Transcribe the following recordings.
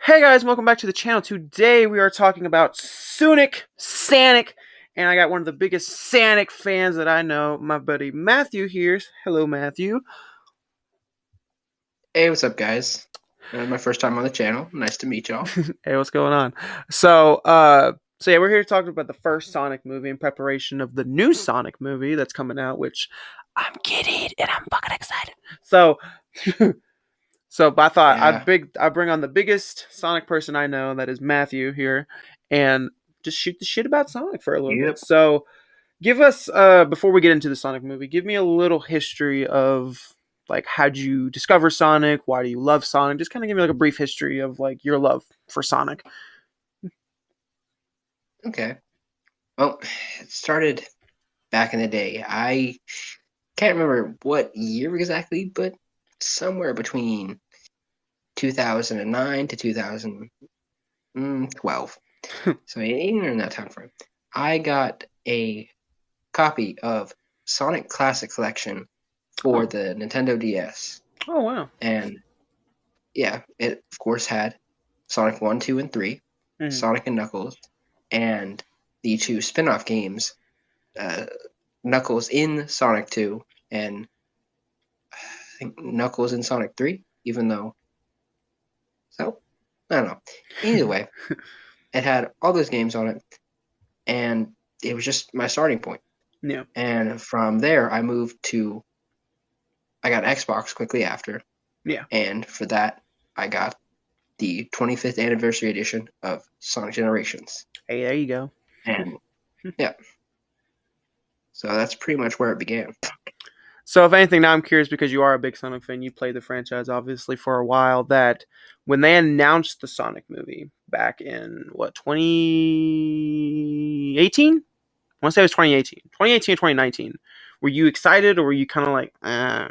Hey guys, welcome back to the channel. Today we are talking about Sanic, and I got one of the biggest Sanic fans that I know, my buddy Matthew here. Hello, Matthew. Hey, what's up, guys? My first time on the channel. Nice to meet y'all. Hey, what's going on? So yeah, we're here talking about the first Sonic movie in preparation of the new Sonic movie that's coming out, which I'm giddy and I'm fucking excited. But I thought Yeah, I'd bring on the biggest Sonic person I know, that is Matthew here, and just shoot the shit about Sonic for a little bit. yep. So give us before we get into the Sonic movie, give me a little history of like how'd you discover Sonic? Why do you love Sonic? Just kind of give me like a brief history of like your love for Sonic. Okay. Well, it started back in the day. I can't remember what year exactly, but somewhere between 2009 to 2012. So even in that time frame, I got a copy of Sonic Classic Collection for Oh, the Nintendo DS. oh wow. And yeah, it of course had Sonic 1, 2, and 3, Mhm. Sonic and Knuckles, and the two spin-off games, uh, Knuckles in Sonic 2 and I think Knuckles in Sonic 3, even though, so, I don't know. Either way, it had all those games on it, and it was just my starting point. Yeah, And from there, I got Xbox quickly after, yeah. and for that, I got the 25th anniversary edition of Sonic Generations. Hey, there you go. And yeah, so that's pretty much where it began. So, if anything, now I'm curious because you are a big Sonic fan. You played the franchise obviously for a while. That when they announced the Sonic movie back in what 2018? I want to say it was 2018, 2018 or 2019. Were you excited, or were you kind of like,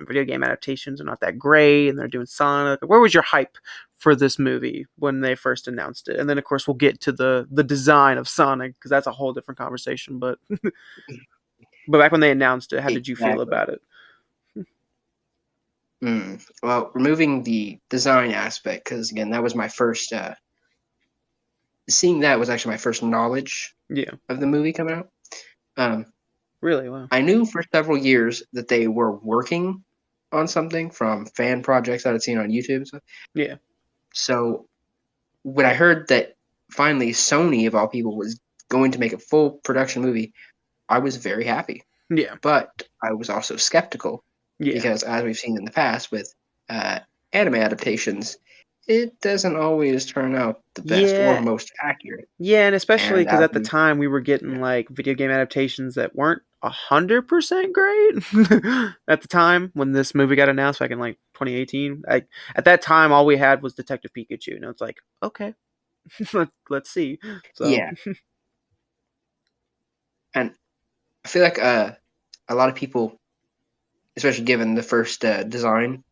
video game adaptations are not that great, and they're doing Sonic? Where was your hype for this movie when they first announced it? And then, of course, we'll get to the design of Sonic because that's a whole different conversation. But back when they announced it, how did you feel Exactly. about it? Well, removing the design aspect, because again, that was my first. Seeing that was actually my first knowledge Yeah, of the movie coming out. Um, really, wow. I knew for several years that they were working on something from fan projects that I'd seen on YouTube and stuff. Yeah, So when I heard that finally Sony, of all people, was going to make a full production movie, I was very happy. yeah, But I was also skeptical yeah. because, as we've seen in the past with uh, anime adaptations, it doesn't always turn out the best or Yeah, most accurate. yeah, and especially And because as at the we, time we were getting like video game adaptations that weren't 100% great. At the time when this movie got announced back in like 2018, at that time all we had was Detective Pikachu, and it's like, okay, let's see. So yeah, and I feel like a lot of people, especially given the first design,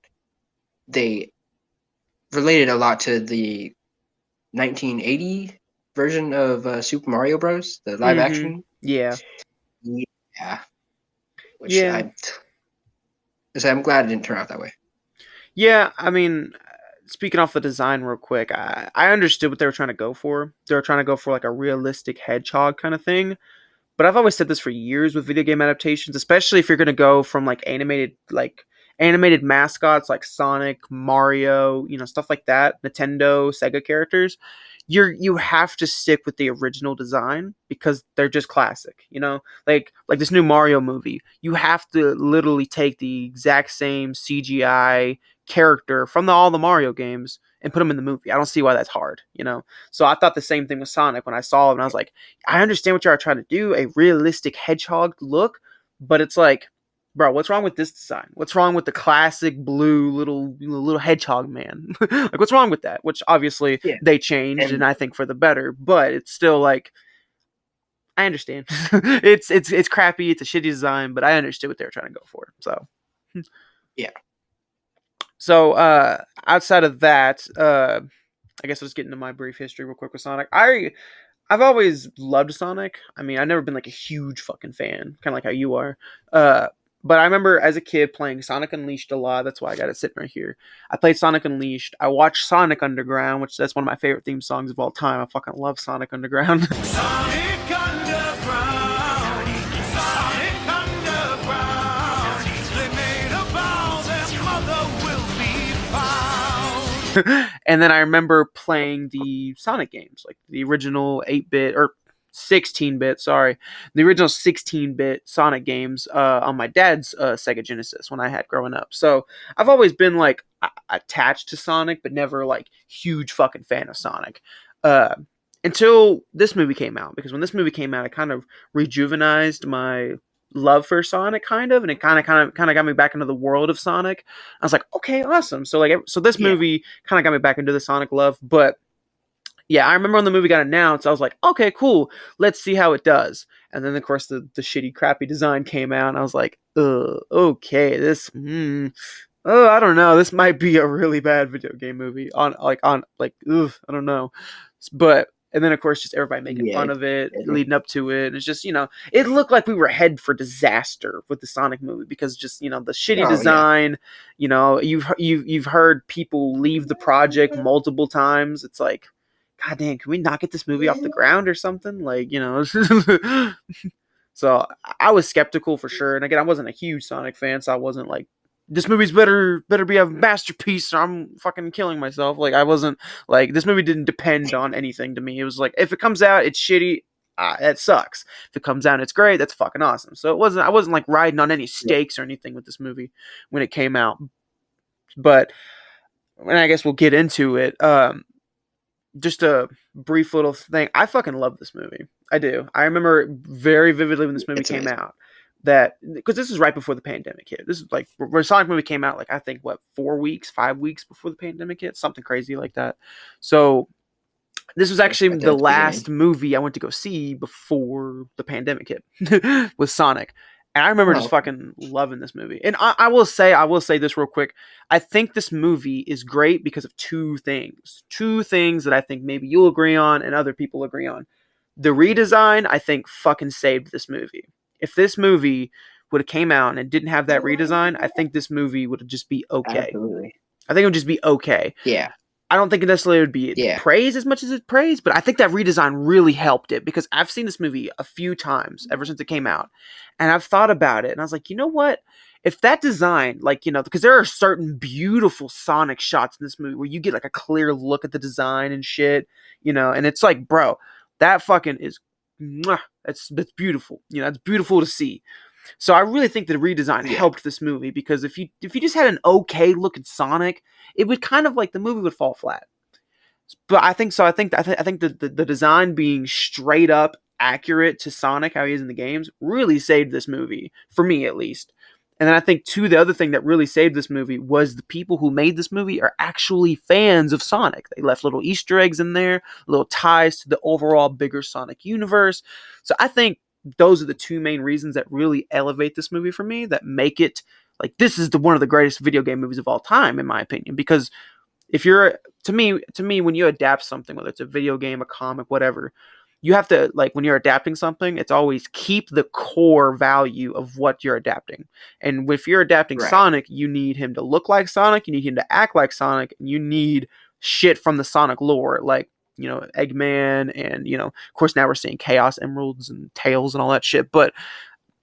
they related a lot to the 1980 version of Super Mario Bros., the live action. yeah, Yeah, which yeah, I'm glad it didn't turn out that way. yeah. I mean, speaking off the design real quick, I understood what they were trying to go for. They were trying to go for like a realistic hedgehog kind of thing. But I've always said this for years with video game adaptations, especially if you're going to go from like animated mascots like Sonic, Mario, stuff like that, Nintendo, Sega characters. You have to stick with the original design because they're just classic, like this new Mario movie. You have to literally take the exact same CGI character from all the Mario games and put them in the movie. I don't see why that's hard. So I thought the same thing with Sonic when I saw it, and I was like, I understand what you are trying to do, a realistic hedgehog look, but it's like, bro, what's wrong with this design? What's wrong with the classic blue little hedgehog man? Like, what's wrong with that? Which obviously Yeah, they changed, and and I think for the better, but it's still like, I understand. It's crappy. It's a shitty design, but I understood what they were trying to go for. Yeah. So outside of that, I guess I'll just get into my brief history real quick with Sonic. I've always loved Sonic. I mean, I've never been like a huge fucking fan, kind of like how you are. Uh, but I remember as a kid playing Sonic Unleashed a lot. That's why I got it sitting right here. I played Sonic Unleashed. I watched Sonic Underground, which that's one of my favorite theme songs of all time. I fucking love Sonic Underground. Sonic Underground, Sonic Underground. They made a vow their mother will be found. And then I remember playing the Sonic games, like the original 8-bit or 16-bit, sorry, the original 16-bit Sonic games on my dad's Sega Genesis when I had growing up. So I've always been like attached to Sonic, but never like huge fucking fan of Sonic. Uh, until this movie came out, because when this movie came out, it kind of rejuvenized my love for Sonic, kind of, and it kind of got me back into the world of Sonic. I was like, okay, awesome. So this Yeah. movie kind of got me back into the Sonic love. But yeah, I remember when the movie got announced, I was like, okay, cool, let's see how it does. And then of course the shitty, crappy design came out, and I was like, okay, I don't know, this might be a really bad video game movie I don't know, but. And then, of course, just everybody making Yeah. fun of it, leading up to it. It's just, it looked like we were head for disaster with the Sonic movie because just, the shitty Oh yeah. design. You've heard people leave the project multiple times. It's like, God damn, can we not get this movie off the ground or something? So I was skeptical for sure. And again, I wasn't a huge Sonic fan, so I wasn't like, this movie's better be a masterpiece or I'm fucking killing myself. Like, I wasn't like, this movie didn't depend on anything to me. It was like, if it comes out, it's shitty. That sucks. If it comes out and it's great, that's fucking awesome. So I wasn't like riding on any Yeah. stakes or anything with this movie when it came out. But, and I guess we'll get into it. Just a brief little thing. I fucking love this movie. I do. I remember very vividly when this movie It's came amazing. out. That because this is right before the pandemic hit. This is like when Sonic movie came out. Like I think what 4 weeks, 5 weeks before the pandemic hit, something crazy like that. So this was actually At the the beginning. last movie I went to go see before the pandemic hit with Sonic. And I remember just Oh, fucking loving this movie. And I will say this real quick. I think this movie is great because of two things. Two things that I think maybe you'll agree on and other people agree on. The redesign, I think, fucking saved this movie. If this movie would have came out and it didn't have that redesign, I think this movie would just be okay. absolutely. I think it would just be okay. Yeah. I don't think it necessarily would be Yeah. praised as much as it's praised, but I think that redesign really helped it because I've seen this movie a few times ever since it came out. And I've thought about it and I was like, you know what? If that design, like, because there are certain beautiful Sonic shots in this movie where you get like a clear look at the design and shit, and it's like, bro, that fucking is, that's beautiful. It's beautiful to see. So I really think the redesign Yeah. helped this movie because if you just had an okay looking Sonic, it would kind of like the movie would fall flat. But I think so. I think the design being straight up accurate to Sonic how he is in the games really saved this movie for me at least. And then I think too the other thing that really saved this movie was the people who made this movie are actually fans of Sonic. They left little Easter eggs in there, little ties to the overall bigger Sonic universe. So I think those are the two main reasons that really elevate this movie for me, that make it like this is one of the greatest video game movies of all time in my opinion. Because if you're to me when you adapt something, whether it's a video game, a comic, whatever, you have to, like, when you're adapting something, it's always keep the core value of what you're adapting. And if you're adapting Right. Sonic, you need him to look like Sonic, you need him to act like Sonic, and you need shit from the Sonic lore, like, Eggman, and of course now we're seeing Chaos Emeralds and Tails and all that shit. But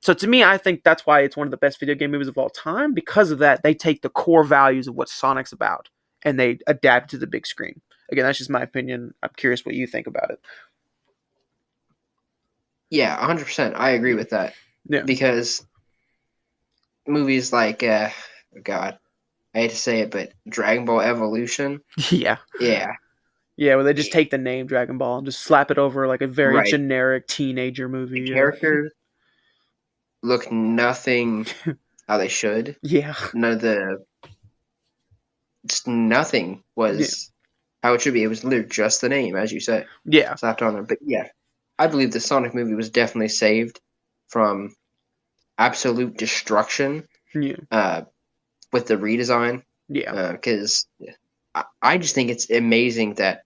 so to me, I think that's why it's one of the best video game movies of all time. Because of that, they take the core values of what Sonic's about and they adapt it to the big screen. Again, that's just my opinion. I'm curious what you think about it. Yeah, 100%. I agree with that. Yeah. Because movies like, God, I hate to say it, but Dragon Ball Evolution. Yeah. Yeah. Yeah, where they just take the name Dragon Ball and just slap it over like a very Right. generic teenager movie. The Yeah. characters look nothing how they should. Yeah. None of the, just nothing was how it should be. It was literally just the name, as you say, Yeah. slapped on there. But yeah, I believe the Sonic movie was definitely saved from absolute destruction Yeah. with the redesign. Yeah. Because I just think it's amazing that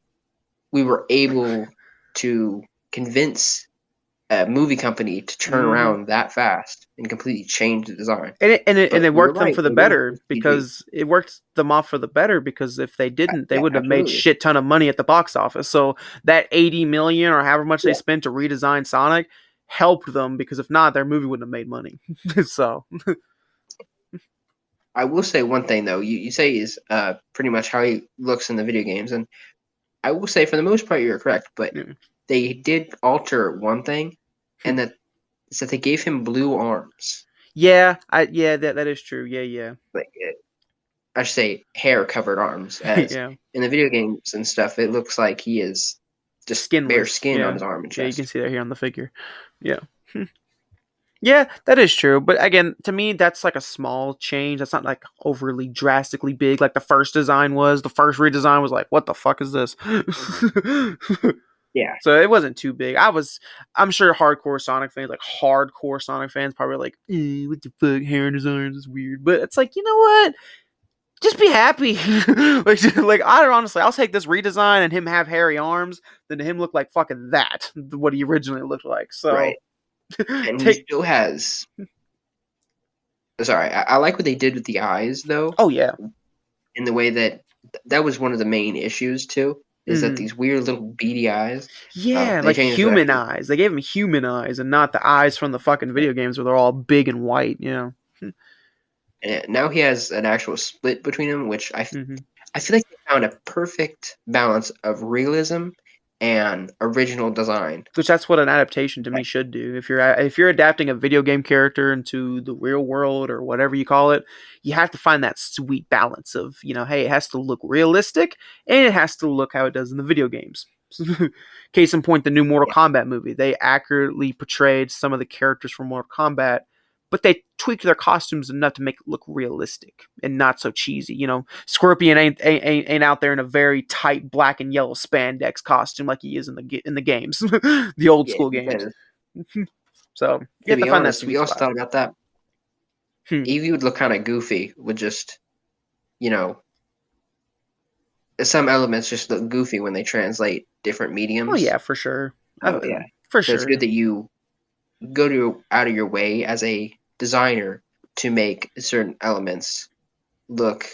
we were able to convince a movie company to turn Hmm. around that fast and completely change the design. And But it you're worked them right, for the they went better with CG. because it worked them off for the better because if they didn't, they Yeah, would have made absolutely. shit ton of money at the box office. So that 80 million or however much they Yeah. spent to redesign Sonic helped them because if not, their movie wouldn't have made money. So I will say one thing though. You say is pretty much how he looks in the video games, and I will say for the most part you're correct. But yeah. they did alter one thing, Hmm. and that is that they gave him blue arms. Yeah, that is true. Yeah. Like I should say hair covered arms. As Yeah. in the video games and stuff, it looks like he is just bare Skinless. skin on Yeah. his arm and Yeah, you can chest. see that here on the figure. Yeah. Yeah, that is true. But again, to me, that's like a small change. That's not like overly drastically big like the first design was. The first redesign was like, what the fuck is this? Yeah, So it wasn't too big. I'm sure hardcore Sonic fans, like hardcore Sonic fans, probably like, what the fuck, hair in his arms is weird. But it's like, you know what? Just be happy. like I honestly, I'll take this redesign and him have hairy arms than him look like fucking that, what he originally looked like. right. So And he take. still has. Sorry, I like what they did with the eyes though, Oh yeah. in the way that that was one of the main issues too. Is that Mm-hmm. these weird little beady eyes? Yeah, They like changed to human actually. eyes. They gave him human eyes and not the eyes from the fucking video games where they're all big and white, you know. And now he has an actual split between them, which Mm-hmm. I feel like they found a perfect balance of realism and original design. Which that's what an adaptation to me Like, should do. If you're adapting a video game character into the real world or whatever you call it, you have to find that sweet balance of, hey, it has to look realistic and it has to look how it does in the video games. Case in point, the new Mortal yeah, Kombat movie. They accurately portrayed some of the characters from Mortal Kombat, but they tweaked their costumes enough to make it look realistic and not so cheesy. Scorpion ain't out there in a very tight black and yellow spandex costume like he is in the games, the old yeah, school games. because So you to have to be find that honest, we sweet also spot. thought about that. Hmm. Eevee would look kind of goofy with just, you know, some elements just look goofy when they translate different Oh mediums. yeah, for sure. Oh yeah, For so it's good sure. that you go to out of your way as a designer to make certain elements look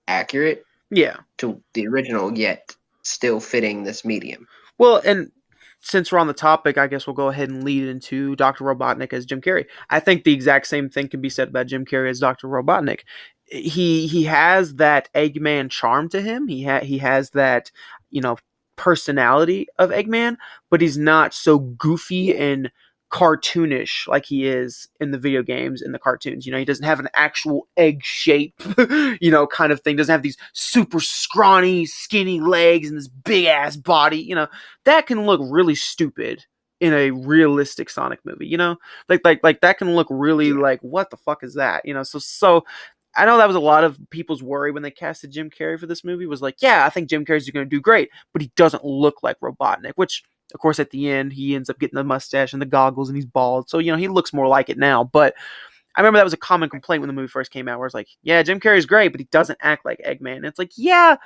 accurate Yeah. to the original, yet still fitting this medium. Well, and since we're on the topic, I guess we'll go ahead and lead into Dr. Robotnik as Jim Carrey. I think the exact same thing can be said about Jim Carrey as Dr. Robotnik. He has that Eggman charm to him. He has that, you know, personality of Eggman, but he's not so goofy Yeah, and cartoonish like he is in the video games in the cartoons. He doesn't have an actual egg shape, kind of thing. Doesn't have these super scrawny, skinny legs and this big ass body. That can look really stupid in a realistic Sonic movie. Like that can look really yeah, like what the fuck is that? So I know that was a lot of people's worry when they casted Jim Carrey for this movie was like, yeah, I think Jim Carrey's going to do great, but he doesn't look like Robotnik, which of course at the end he ends up getting the mustache and the goggles and he's bald. So, he looks more like it now, but I remember that was a common complaint when the movie first came out where it's like, yeah, Jim Carrey's great, but he doesn't act like Eggman. And it's like, yeah,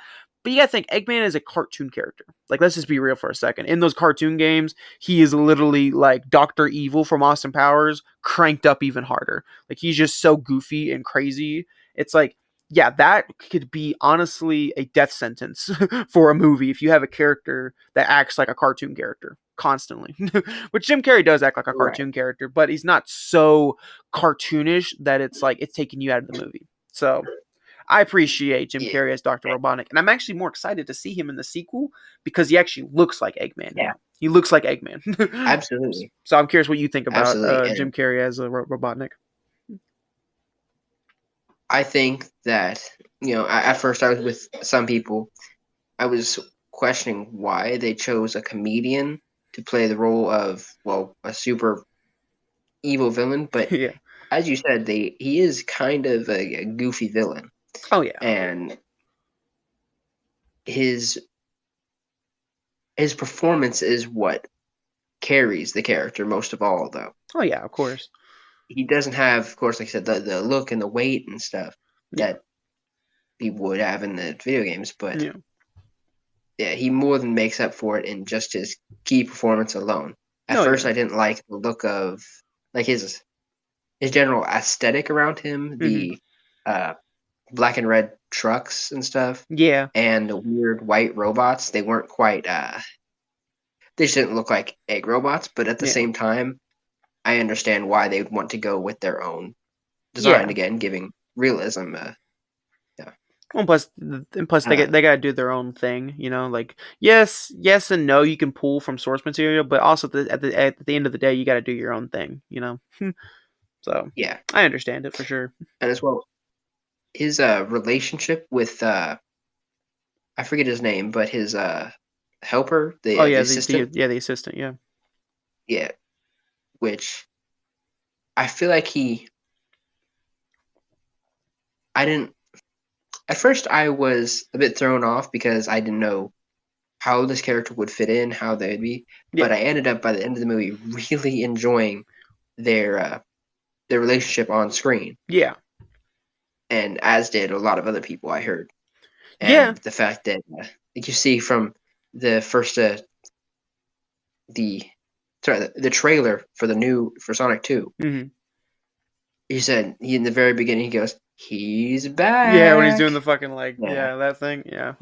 but you gotta think Eggman is a cartoon character. Like, let's just be real for a second. In those cartoon games, he is literally like Dr. Evil from Austin Powers, cranked up even harder. Like, he's just so goofy and crazy. It's like, yeah, that could be honestly a death sentence for a movie if you have a character that acts like a cartoon character constantly. Which Jim Carrey does act like a right. cartoon character, but he's not so cartoonish that it's like it's taking you out of the movie. So I appreciate Jim Yeah, Carrey as Dr. Robotnik, and I'm actually more excited to see him in the sequel because he actually looks like Eggman yeah, now. He looks like Eggman. absolutely, So I'm curious what you think about absolutely. Jim And Carrey as a Robotnik. I think that at first I was with some people. I was questioning why they chose a comedian to play the role of a super evil villain, but Yeah. as you said, he is kind of a goofy villain, Oh yeah. and his his performance is what carries the character most of all, though. Oh yeah, of course. He doesn't have, of course, like I said, the look and the weight and stuff Yeah. that he would have in the video games, but Yeah. yeah, he more than makes up for it in just his key performance alone. At Oh first, yeah. I didn't like the look of like his general aesthetic around him, Hmm. the uh, black and red trucks and stuff, Yeah. and the weird white robots. They weren't quite. They just didn't look like egg robots, but at the Yeah. same time, I understand why they would want to go with their own design Yeah. again, giving realism. Yeah, And plus, they uh, they gotta do their own thing. Like yes and no. You can pull from source material, but also at the end of the day, you gotta do your own thing. So yeah, I understand it for sure. and as well his relationship with I forget his name, but his helper, Oh the yeah, assistant, the assistant. Yeah. yeah, which I feel like I didn't. At first, I was a bit thrown off because I didn't know how this character would fit in, how they'd be. Yeah. But I ended up by the end of the movie really enjoying their relationship on screen, Yeah. and as did a lot of other people I heard. Yeah. And the fact that like you see from the first the the trailer for for Sonic 2, Hmm. he said in the very beginning he goes, "He's Yeah. When he's doing the back." fucking Yeah, that thing. Yeah.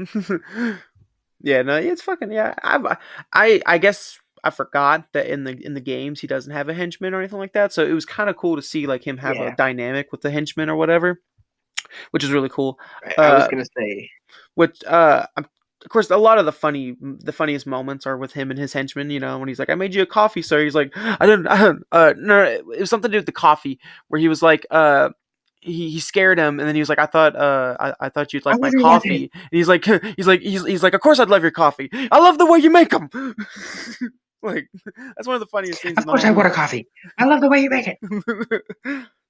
Yeah. No, it's fucking yeah. I guess I forgot that in the games he doesn't have a henchman or anything like that. So it was kind of cool to see like him have a yeah. dynamic with the henchman or whatever, which is really cool. I was Uh, gonna say, which of course a lot of the funniest moments are with him and his henchmen. When he's like, I made you a coffee, sir. He's like, I didn't no, it was something to do with the coffee, where he was like he scared him, and then he was like, I thought you'd I like my love your weapon. coffee. And he's like, of course I'd love your coffee. I love the way you make them. Like, that's one of the funniest scenes Of in the course, whole I want a movie. coffee. I love the way you make it.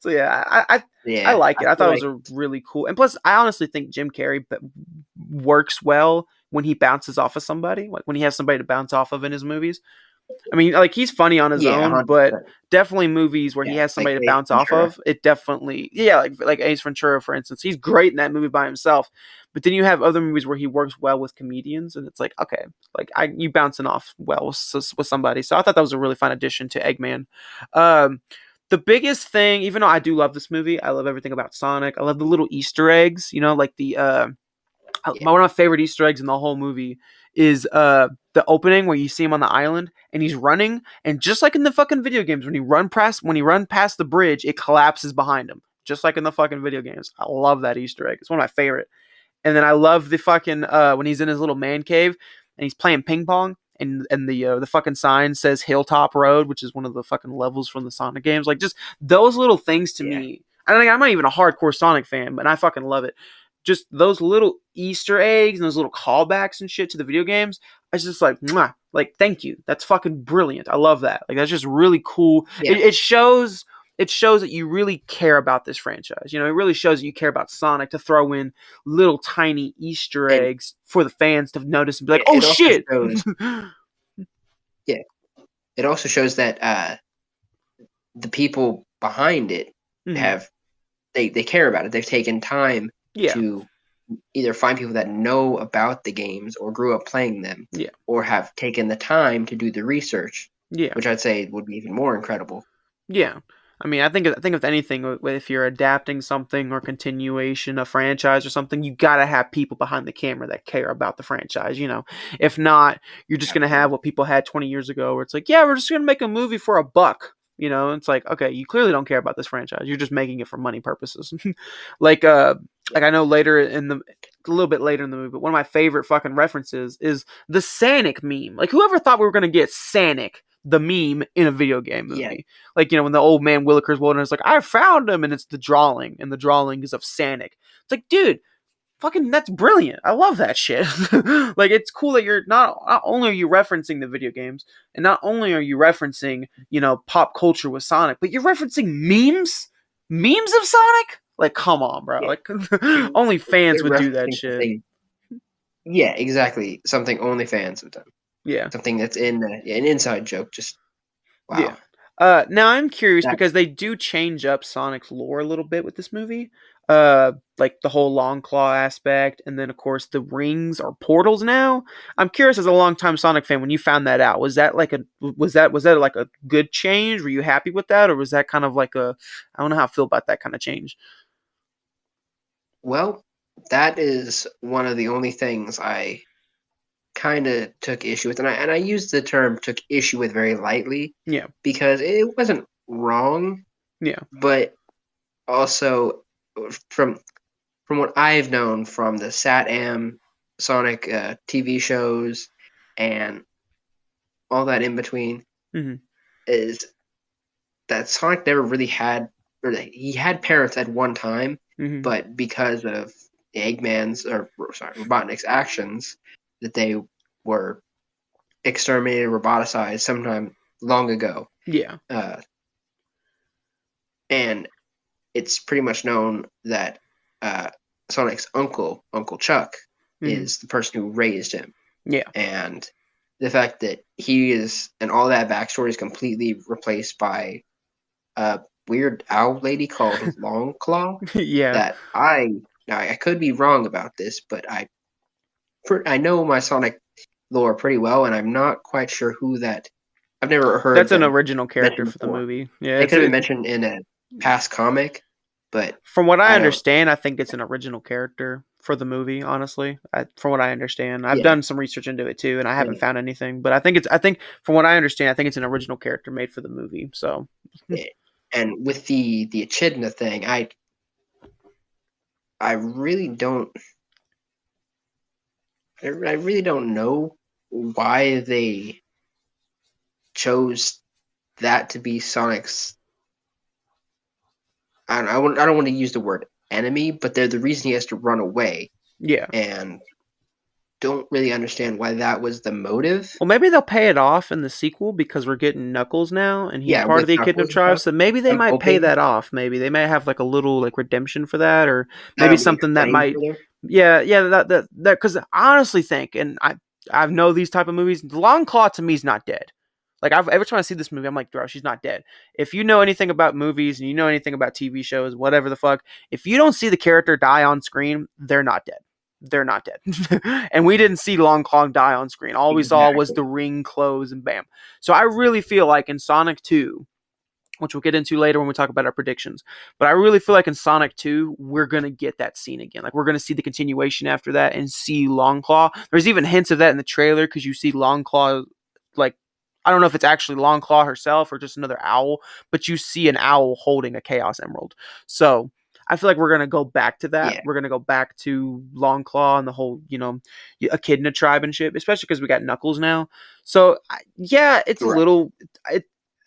So yeah, I Yeah, like I it. I feel thought it was like a really cool, and plus I honestly think Jim Carrey works well when he bounces off of somebody, like when he has somebody to bounce off of in his movies. I mean, like, he's funny on his yeah, own, but 100%. definitely movies where he Yeah, has like somebody to Ace bounce off Ventura. of, it definitely, yeah, like Ace Ventura, for instance. He's great in that movie by himself, but then you have other movies where he works well with comedians, and it's like, okay, like you bouncing off well with somebody. So I thought that was a really fun addition to Eggman. Um, the biggest thing, even though I do love this movie, I love everything about Sonic. I love the little Easter eggs, like Yeah, one of my favorite Easter eggs in the whole movie is the opening where you see him on the island and he's running, and just like in the fucking video games, when he run past the bridge, it collapses behind him, just like in the fucking video games. I love that Easter egg. It's one of my favorite. And then I love the fucking when he's in his little man cave and he's playing ping pong. And the fucking sign says Hilltop Road, which is one of the fucking levels from the Sonic games. Like, just those little things to yeah, me. I think I'm not even a hardcore Sonic fan, but I fucking love it. Just those little Easter eggs and those little callbacks and shit to the video games. It's just like, mwah, like, thank you. That's fucking brilliant. I love that. Like, that's just really cool. yeah. It shows that you really care about this franchise. It really shows that you care about Sonic, to throw in little tiny Easter And eggs for the fans to notice and be like, yeah, oh it also shit. shows. Yeah, it also shows that the people behind it Hmm. have they care about it. They've taken time Yeah, to either find people that know about the games or grew up playing them, yeah, or have taken the time to do the research, yeah. which I'd say would be even more incredible. Yeah. I mean, I think if anything, if you're adapting something or continuation, a franchise or something, you gotta have people behind the camera that care about the franchise. If not, you're just gonna have Absolutely. what people had 20 years ago, where it's like, yeah, we're just gonna make a movie for a buck. It's like, okay, you clearly don't care about this franchise. You're just making it for money purposes. like, like I know a little bit later in the movie, but one of my favorite fucking references is the Sanic meme. Like, whoever thought we were gonna get Sanic, the meme, in a video game Yeah, movie? Like, when the old man Willikers Wilderness is like, I found him, and it's the drawing, and the drawing is of Sanic. It's like, dude, fucking, that's brilliant. I love that shit. Like, it's cool that you're not only are you referencing the video games, and not only are you referencing, pop culture with Sonic, but you're referencing memes of Sonic. Like, come on, bro. yeah. Like, You- only fans They're would do that referencing shit. something. Yeah, exactly. Something only fans have done. Yeah. Something that's in an inside joke. Just Yeah. Wow. Now I'm curious That because they do change up Sonic's lore a little bit with this movie. Like the whole long claw aspect, and then of course the rings are portals now. I'm curious as a longtime Sonic fan, when you found that out, was that like a good change? Were you happy with that, or was that kind of like a I don't know how I feel about that kind of change? well, that is one of the only things I kind of took issue with, and I used the term "took issue with" very lightly Yeah, because it wasn't wrong, yeah, but also from from what I've known from the SatAm Sonic TV shows and all that in between hmm is that Sonic never really had, or that he had parents at one time, hmm but because of Eggman's, or sorry, Robotnik's actions, that they were exterminated, roboticized sometime long ago. yeah, Uh, and it's pretty much known that uh, Sonic's uncle, Uncle Chuck, hmm is the person who raised him. yeah. And the fact that he is, and all that backstory is completely replaced by a weird owl lady called Longclaw. Yeah, That now I could be wrong about this, but I know my Sonic lore pretty well, and I'm not quite sure who that. I've never heard that's an them original character mentioned for the before. movie. Yeah, They could have been mentioned in a past comic, but from what I I don't. understand, I think it's an original character for the movie. Honestly, from what I understand, I've Yeah, done some research into it too, and I haven't and, found anything. But I think from what I understand, I think it's an original character made for the movie. So and with the Echidna thing, I really don't. I really don't know why they chose that to be Sonic's. I don't want to use the word enemy, but they're the reason he has to run away, yeah. and don't really understand why that was the motive. Well, maybe they'll pay it off in the sequel because we're getting Knuckles now, and he's Yeah, part of with the Echidna Knuckles and tribe. stuff. So maybe they I'm might pay hoping that off. Maybe they may have like a little like redemption for that, or maybe that'll be something that explained might. further. Yeah, yeah. That because I honestly think, and I know these type of movies. Long Claw to me is not dead. Like every time I see this movie, I'm like, bro, she's not dead. If you know anything about movies and you know anything about TV shows, whatever the fuck, if you don't see the character die on screen, they're not dead. They're not dead. And we didn't see Long Claw die on screen. All we saw was Exactly. the ring close and bam. So I really feel like in Sonic 2, which we'll get into later when we talk about our predictions. But I really feel like in Sonic 2, we're going to get that scene again. Like, we're going to see the continuation after that and see Longclaw. There's even hints of that in the trailer because you see Longclaw, like, I don't know if it's actually Longclaw herself or just another owl, but you see an owl holding a Chaos Emerald. So I feel like we're going to go back to that. Yeah, We're going to go back to Longclaw and the whole, Echidna tribe and shit, especially because we got Knuckles now. So, yeah, it's a right. little.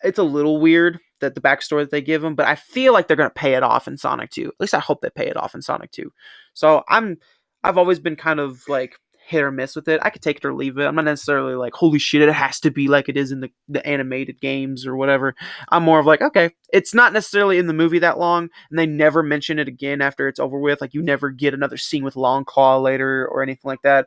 It's a little weird that the backstory that they give him, but I feel like they're gonna pay it off in Sonic 2. At least I hope they pay it off in Sonic 2. So I've always been kind of like hit or miss with it. I could take it or leave it. I'm not necessarily like, holy shit, it has to be like it is in the animated games or whatever. I'm more of like, okay, it's not necessarily in the movie that long, and they never mention it again after it's over with. Like you never get another scene with Long Claw later or anything like that.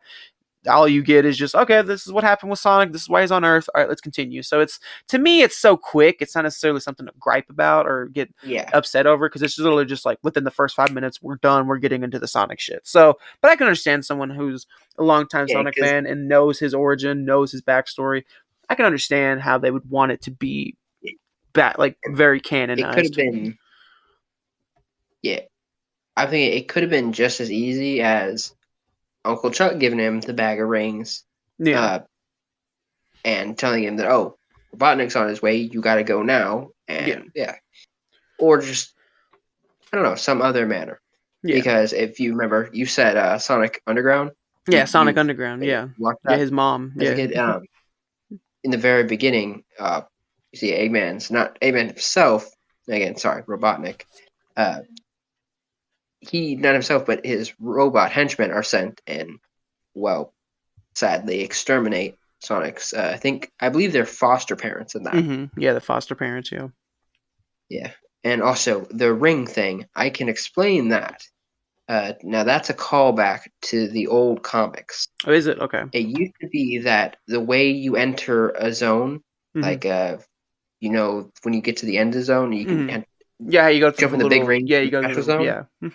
All you get is just, okay, this is what happened with Sonic, this is why he's on Earth, all right, let's continue. So it's, to me, it's so quick, it's not necessarily something to gripe about or get Yeah, upset over, because it's just literally just like within the first 5 minutes we're done, we're getting into the Sonic shit. So but I can understand someone who's a longtime yeah, Sonic because fan and knows his origin, knows his backstory. I can understand how they would want it to be like very it could have canonized. been. Yeah, I think it could have been just as easy as Uncle Chuck giving him the bag of rings, Yeah, uh, and telling him that, oh, Robotnik's on his way, you got to go now, yeah, and yeah, or just I don't know, some other manner. yeah, Because if you remember, you said Sonic Underground. yeah. Sonic You've Underground, yeah, watched yeah. that His mom, as a yeah, kid. In the very beginning, you see not Eggman himself. Again, sorry, Robotnik. Uh, he not himself, but his robot henchmen are sent and, well, sadly exterminate Sonic's. I believe they're foster parents in that. yeah. The foster parents, yeah. Yeah, and also the ring thing. I can explain that. Now that's a callback to the old comics. Oh, is it okay? It used to be that the way you enter a zone, Mm-hmm. like you know, when you get to the end of the zone, you can Mhm. Yeah, you go through jump the in the big little. ring Yeah, to you the go special through. zone. Yeah.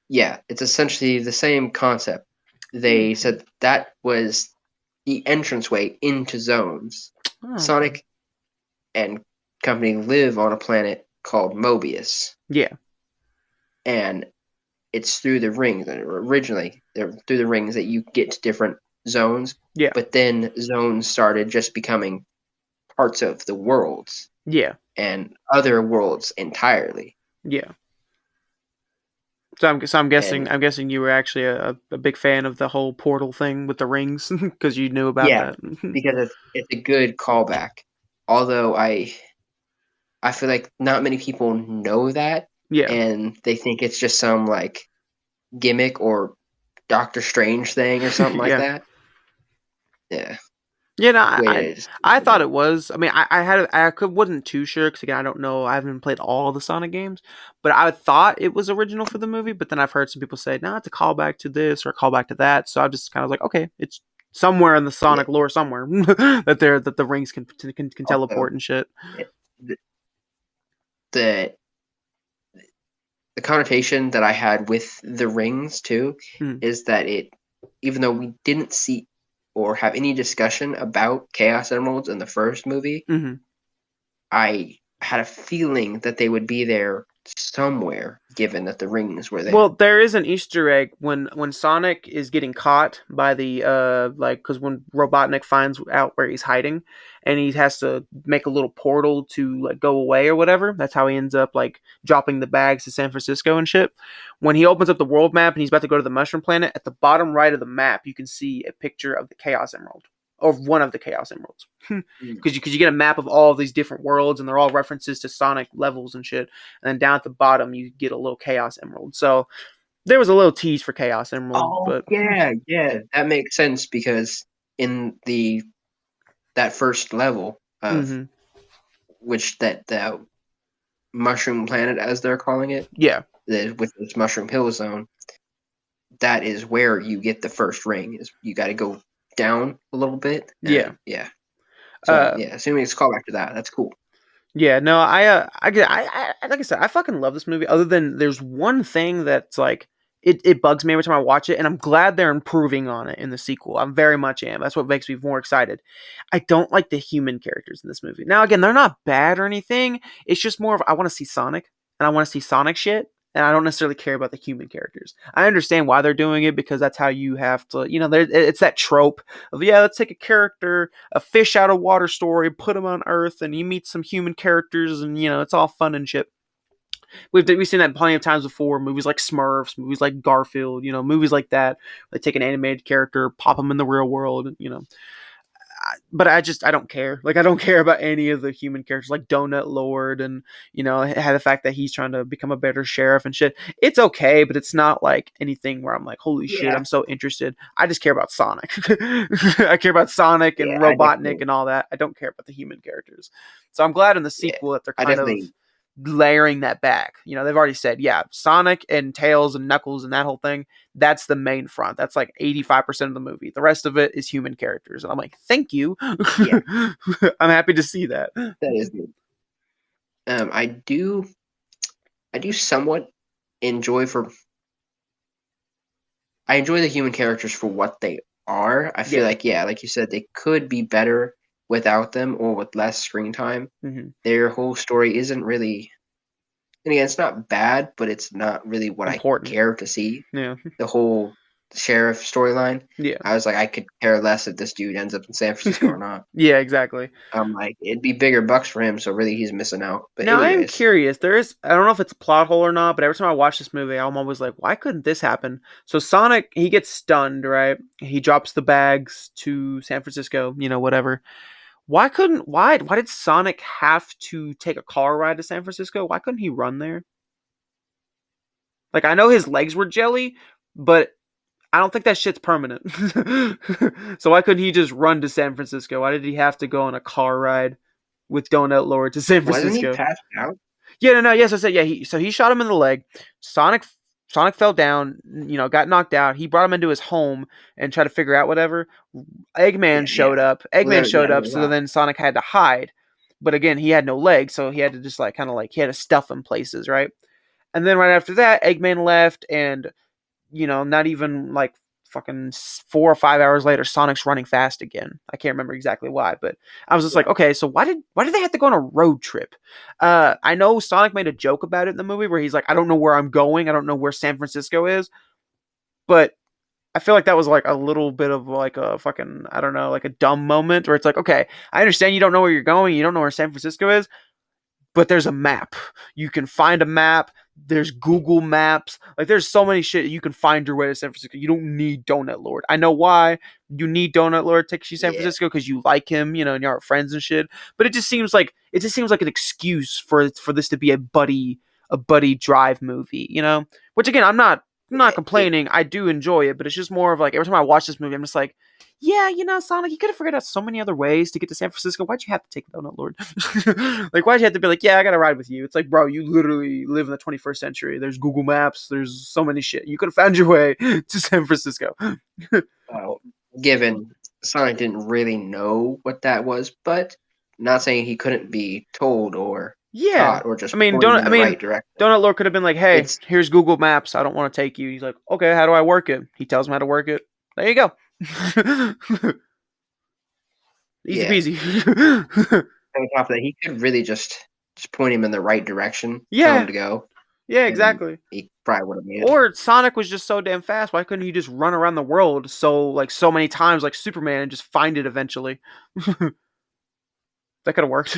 Yeah, it's essentially the same concept. They said that was the entranceway into zones. Oh, okay. Sonic and company live on a planet called Mobius, Yeah. and it's through the rings. Originally, they're through the rings that you get to different zones, Yeah. but then zones started just becoming parts of the worlds Yeah. and other worlds entirely. Yeah. So I'm guessing And you were actually a big fan of the whole portal thing with the rings because you knew about yeah, that. because it's a good callback. Although I feel like not many people know that, Yeah. and they think it's just some like gimmick or Doctor Strange thing or something like Yeah. that. Yeah, Yeah, no, way I to just I thought it was. I mean, wasn't too sure because again, I don't know. I haven't played all the Sonic games, but I thought it was original for the movie. But then I've heard some people say, "No, it's a callback to this or a callback to that." So I'm just kind of like, okay, it's somewhere in the yeah. Sonic lore somewhere that the rings can Also, teleport and shit. it, the the connotation that I had with the rings too Mm, is that it, even though we didn't see or have any discussion about Chaos Emeralds in the first movie, hmm I had a feeling that they would be there somewhere, given that the rings were Well, there. there is an Easter egg when Sonic is getting caught by the like because when Robotnik finds out where he's hiding, and he has to make a little portal to like go away or whatever. That's how he ends up like dropping the bags to San Francisco and shit. When he opens up the world map and he's about to go to the Mushroom Planet, at the bottom right of the map, you can see a picture of the Chaos Emerald or one of the Chaos Emeralds. Mm. Because you get a map of all of these different worlds and they're all references to Sonic levels and shit. And then down at the bottom you get a little Chaos Emerald. So there was a little tease for Chaos Emerald, Oh but yeah, yeah, that makes sense because in the that first level of mm-hmm. which that mushroom planet as they're calling it, Yeah, with this mushroom hill zone, that is where you get the first ring. Is you got to go down a little bit, yeah, and yeah. So uh, yeah, assuming it's called back to that, that's cool. yeah. No, I like I said, I fucking love this movie. Other than there's one thing that's like it bugs me every time I watch it, and I'm glad they're improving on it in the sequel. I'm very much am. That's what makes me more excited. I don't like the human characters in this movie. Now, again, they're not bad or anything. It's just more of I want to see Sonic and I want to see Sonic shit. And I don't necessarily care about the human characters. I understand why they're doing it because that's how you have to, it's that trope of, yeah, let's take a character, a fish out of water story, put him on Earth, and you meet some human characters, and, it's all fun and shit. We've seen that plenty of times before. Movies like Smurfs, movies like Garfield, movies like that. They take an animated character, pop them in the real world, but I don't care. Like I don't care about any of the human characters, like Donut Lord, and had the fact that he's trying to become a better sheriff and shit. It's okay, but it's not like anything where I'm like, holy shit, Yeah, I'm so interested. I just care about Sonic. I care about Sonic and yeah, Robotnik and all that. I don't care about the human characters. So I'm glad in the yeah, sequel that they're I kind of definitely, layering that back. They've already said, yeah, Sonic and Tails and Knuckles and that whole thing, that's the main front. That's like 85% of the movie. The rest of it is human characters. And I'm like, thank you. yeah, I'm happy to see that. that is good. Um, I do, I do somewhat enjoy for. I enjoy the human characters for what they are. I feel Yeah. like, yeah, like you said, they could be better without them or with less screen time. Mm-hmm. Their whole story isn't really, and again, it's not bad, but it's not really what I Important. care to see. Yeah. The whole sheriff storyline, Yeah. I was like, I could care less if this dude ends up in San Francisco or not. Yeah, exactly. I'm like, it'd be bigger bucks for him, so really he's missing out. But Now I am anyways, curious. I don't know if it's a plot hole or not, but every time I watch this movie, I'm always like, why couldn't this happen? So Sonic, he gets stunned, right? He drops the bags to San Francisco, whatever. Why did Sonic have to take a car ride to San Francisco? Why couldn't he run there? Like I know his legs were jelly, but I don't think that shit's permanent. So why couldn't he just run to San Francisco? Why did he have to go on a car ride with Donut Lord to San wasn't he Francisco? passed out? Yeah, no, yes, I said yeah. He shot him in the leg. Sonic fell down, got knocked out. He brought him into his home and tried to figure out whatever. Yeah, Eggman yeah. showed up. Well, there, yeah, So well, then Sonic had to hide. But again, he had no legs, so he had to just like kind of like he had to stuff him places, right? And then right after that, Eggman left, and not even like fucking 4 or 5 hours later, Sonic's running fast again. I can't remember exactly why, but I was just Yeah. like, okay, so why did they have to go on a road trip? I know Sonic made a joke about it in the movie where he's like, I don't know where I'm going, I don't know where San Francisco is, but I feel like that was like a little bit of like a fucking, I don't know, like a dumb moment where it's like, okay, I understand you don't know where you're going, you don't know where San Francisco is, but there's a map. You can find a map. There's Google Maps. Like there's so many shit you can find your way to San Francisco. You don't need Donut Lord. I know why you need Donut Lord to take you to San Yeah. Francisco because you like him, and you're friends and shit. But it just seems like an excuse for this to be a buddy drive movie. Which again, I'm not complaining. I do enjoy it, but it's just more of like every time I watch this movie, I'm just like, yeah, Sonic, you could have figured out so many other ways to get to San Francisco. Why'd you have to take Donut Lord? Like, why'd you have to be like, yeah, I gotta ride with you? It's like, bro, you literally live in the 21st century. There's Google Maps. There's so many shit. You could have found your way to San Francisco. Given Sonic didn't really know what that was, but not saying he couldn't be told or Yeah. taught or just I mean, pointed in I the mean, right direction. Donut Lord could have been like, hey, It's here's Google Maps. I don't want to take you. He's like, okay, how do I work it? He tells him how to work it. There you go. Easy yeah. peasy. On top of that, he could really just point him in the right direction, tell him Yeah. to go, Yeah, and exactly. he probably would have made it. Or Sonic was just so damn fast. Why couldn't he just run around the world so many times like Superman and just find it eventually? That could have worked.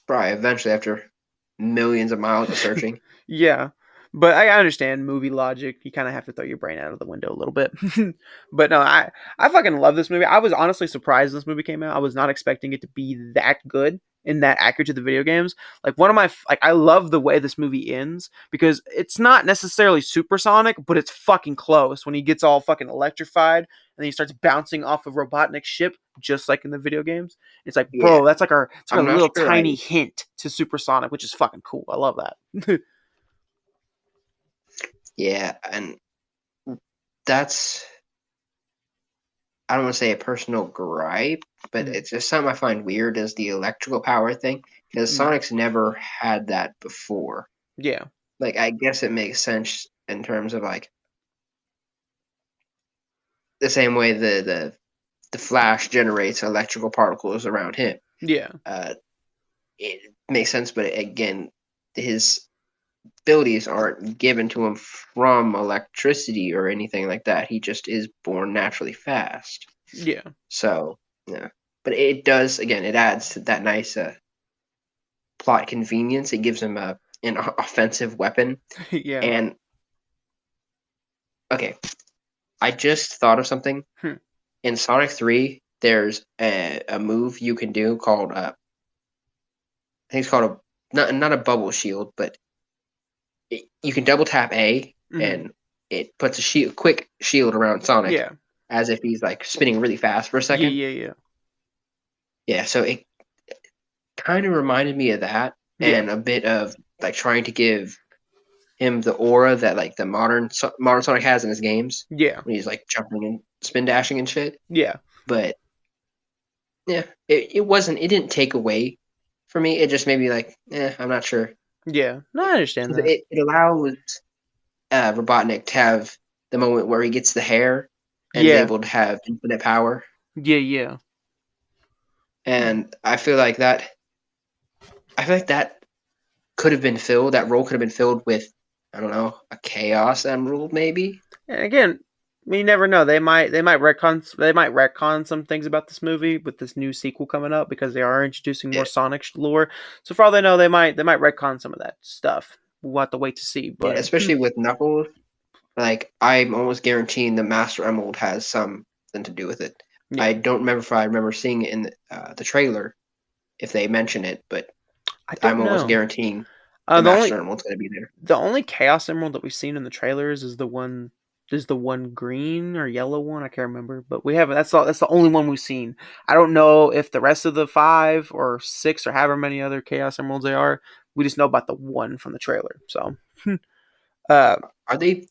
Probably eventually after millions of miles of searching. Yeah. But I understand movie logic. You kind of have to throw your brain out of the window a little bit. But no, I fucking love this movie. I was honestly surprised this movie came out. I was not expecting it to be that good and that accurate to the video games. Like I love the way this movie ends because it's not necessarily supersonic, but it's fucking close when he gets all fucking electrified and then he starts bouncing off of Robotnik's ship just like in the video games. It's like, Yeah, bro, it's like a I'm not little sure. tiny hint to supersonic, which is fucking cool. I love that. Yeah, and that's I don't want to say a personal gripe, but Mhm. it's just something I find weird is the electrical power thing because Mm. Sonic's never had that before. Yeah. Like I guess it makes sense in terms of like the same way the Flash generates electrical particles around him. Yeah. It makes sense, but again, his abilities aren't given to him from electricity or anything like that. He just is born naturally fast. Yeah. So, yeah. But it does, again, it adds to that nice plot convenience. It gives him an offensive weapon. Yeah. And, okay, I just thought of something. Hmm. In Sonic 3, there's a move you can do called, I think it's called not a bubble shield, but you can double tap A Mhm. and it puts a quick shield around Sonic Yeah. as if he's like spinning really fast for a Yeah. second. Yeah. Yeah. Yeah, so it kind of reminded me of that Yeah. and a bit of like trying to give him the aura that like the modern Sonic has in his games Yeah. when he's like jumping and spin dashing and shit. Yeah. But yeah, it didn't take away from me. It just made me like, I'm not sure. Yeah. No, I understand 'Cause that. it allows Robotnik to have the moment where he gets the hair and is Yeah. able to have infinite power. Yeah. Yeah. And I feel like that could have been filled. That role could have been filled with, I don't know, a Chaos Emerald maybe. And again, we never know. They might retcon some things about this movie with this new sequel coming up because they are introducing more Yeah, Sonic lore. So for all they know, they might retcon some of that stuff. We'll have to wait to see. yeah, But especially with Knuckles. Like I'm almost guaranteeing the Master Emerald has something to do with it. I yeah, don't remember if I remember seeing it in the trailer if they mention it, but I don't I'm almost know. guaranteeing Uh, the the Master only Emerald's going to be there. the only Chaos Emerald that we've seen in the trailers is the one green or yellow one. I can't remember, but we haven't. That's the only one we've seen. I don't know if the rest of the 5 or 6 or however many other Chaos Emeralds they are. We just know about the one from the trailer. So, uh, Are they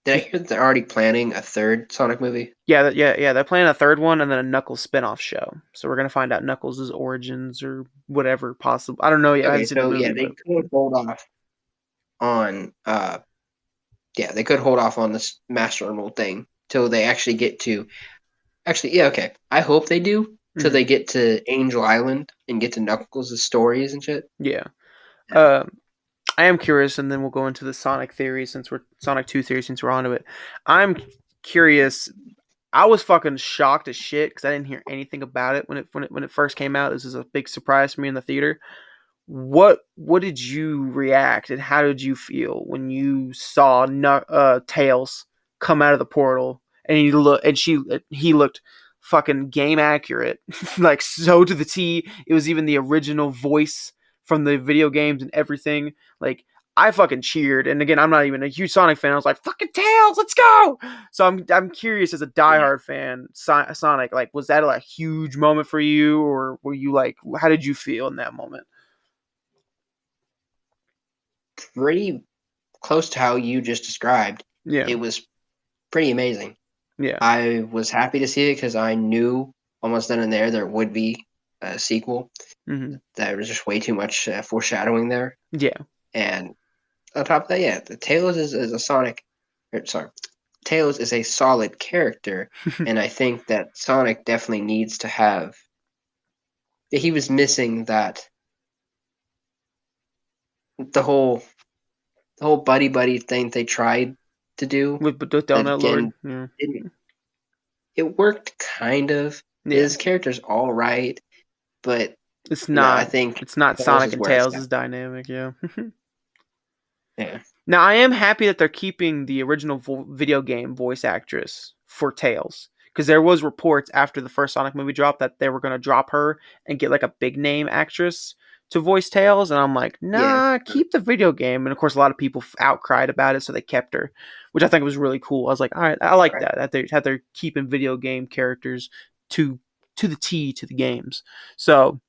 Did I hear that they're already planning a third Sonic movie? Yeah, they're planning a third one and then a Knuckles spin-off show. So we're gonna find out Knuckles' origins or whatever possible. I don't know yet. I Okay, haven't seen the so yeah, movie, they but could hold off on they could hold off on this Master Emerald thing till they actually get to yeah, okay. I hope they do till mhm, they get to Angel Island and get to Knuckles' stories and shit. yeah. Yeah. Um, I am curious, and then we'll go into the Sonic theory since we're Sonic 2 theory since we're onto it. I'm curious. I was fucking shocked as shit because I didn't hear anything about it when it first came out. This is a big surprise for me in the theater. What did you react and how did you feel when you saw Tails come out of the portal and he looked fucking game accurate, like so to the T. It was even the original voice from the video games and everything. Like I fucking cheered, and again, I'm not even a huge Sonic fan. I was like, "Fucking Tails, let's go!" So I'm curious as a Yeah. diehard fan, Sonic. Like, was that a huge moment for you, or were you like, how did you feel in that moment? Pretty close to how you just described. Yeah, It was pretty amazing. yeah, I was happy to see it because I knew almost then and there would be a sequel. hmm There was just way too much foreshadowing there. yeah, And on top of that, yeah, the Tails is a Sonic. Sorry, Tails is a solid character, and I think that Sonic definitely needs to have. He was missing that the whole buddy buddy thing they tried to do with the that Donut Lord. again Yeah, didn't. It worked kind of. yeah. His character's all right, but It's no, I not. think It's not Tails Sonic is and where it's Tails' at. dynamic. Yeah. Yeah, Now I am happy that they're keeping the original video game voice actress for Tails because there was reports after the first Sonic movie dropped that they were going to drop her and get like a big name actress to voice Tails, and I'm like, yeah, nah, keep the video game. And of course, a lot of people outcried about it, so they kept her, which I think was really cool. I was like, all right, I like right. that they're keeping video game characters to to the T to the games. So,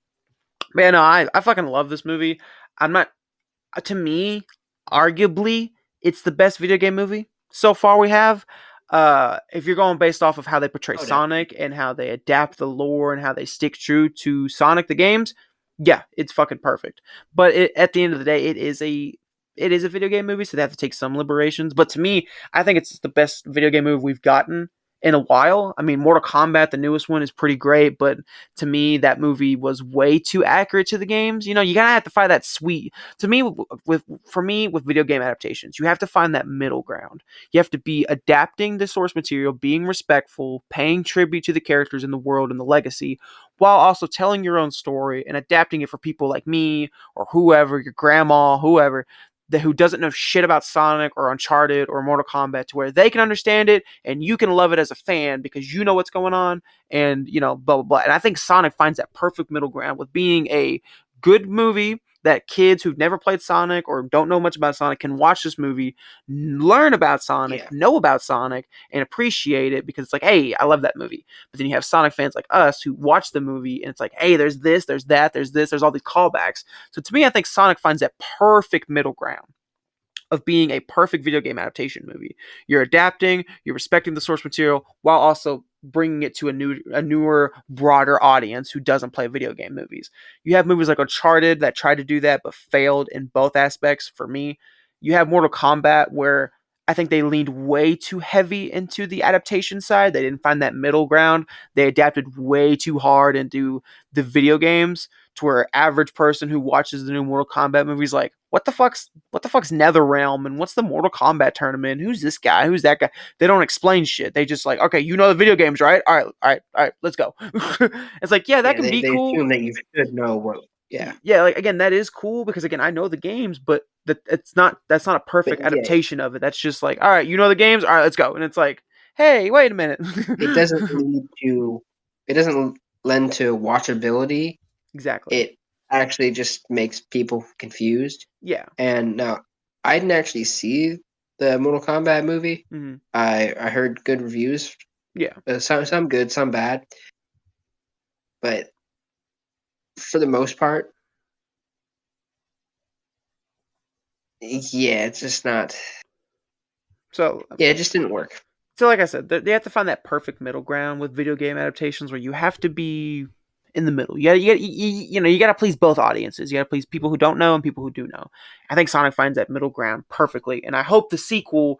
man, no, I fucking love this movie. I'm not to me, arguably, it's the best video game movie so far we have. If you're going based off of how they portray Oh, definitely. Sonic and how they adapt the lore and how they stick true to Sonic the games, yeah, it's fucking perfect. But at the end of the day, it is a video game movie, so they have to take some liberations. But to me, I think it's the best video game movie we've gotten in a while. I mean, Mortal Kombat, the newest one, is pretty great, but to me, that movie was way too accurate to the games. You know, you gotta have to find that sweet. To me, for me with video game adaptations, you have to find that middle ground. You have to be adapting the source material, being respectful, paying tribute to the characters in the world and the legacy, while also telling your own story and adapting it for people like me or whoever, your grandma, whoever. Who doesn't know shit about Sonic or Uncharted or Mortal Kombat to where they can understand it and you can love it as a fan because you know what's going on and blah blah blah. And I think Sonic finds that perfect middle ground with being a good movie that kids who've never played Sonic or don't know much about Sonic can watch this movie, learn about Sonic, Yeah, know about Sonic, and appreciate it because it's like, hey, I love that movie. But then you have Sonic fans like us who watch the movie and it's like, hey, there's this, there's that, there's this, there's all these callbacks. So to me, I think Sonic finds that perfect middle ground of being a perfect video game adaptation movie. You're adapting, you're respecting the source material while also bringing it to a newer, broader audience who doesn't play video game movies. You have movies like Uncharted that tried to do that but failed in both aspects for me. You have Mortal Kombat where I think they leaned way too heavy into the adaptation side. They didn't find that middle ground. They adapted way too hard into the video games to where average person who watches the new Mortal Kombat movies like, what the fuck's NetherRealm and what's the Mortal Kombat tournament? Who's this guy? Who's that guy? They don't explain shit. They just like, okay, you know the video games, right? All right, all right, all right, let's go. It's like, yeah, that yeah. can be They cool. assume that you should know what. Yeah, Yeah, like again, that is cool because again, I know the games, but that's not a but perfect yeah, adaptation of it. That's just like, all right, you know the games, all right, let's go. And it's like, hey, wait a minute. it doesn't lead to. It doesn't lend to watchability. Exactly. It actually just makes people confused. Yeah. And now, I didn't actually see the Mortal Kombat movie. hmm I heard good reviews. Yeah. Some good, some bad. But for the most part, yeah, it's just not. So Yeah, it just didn't work. so like I said, they have to find that perfect middle ground with video game adaptations where you have to be in the middle. You got to please both audiences. You got to please people who don't know and people who do know. I think Sonic finds that middle ground perfectly, and I hope the sequel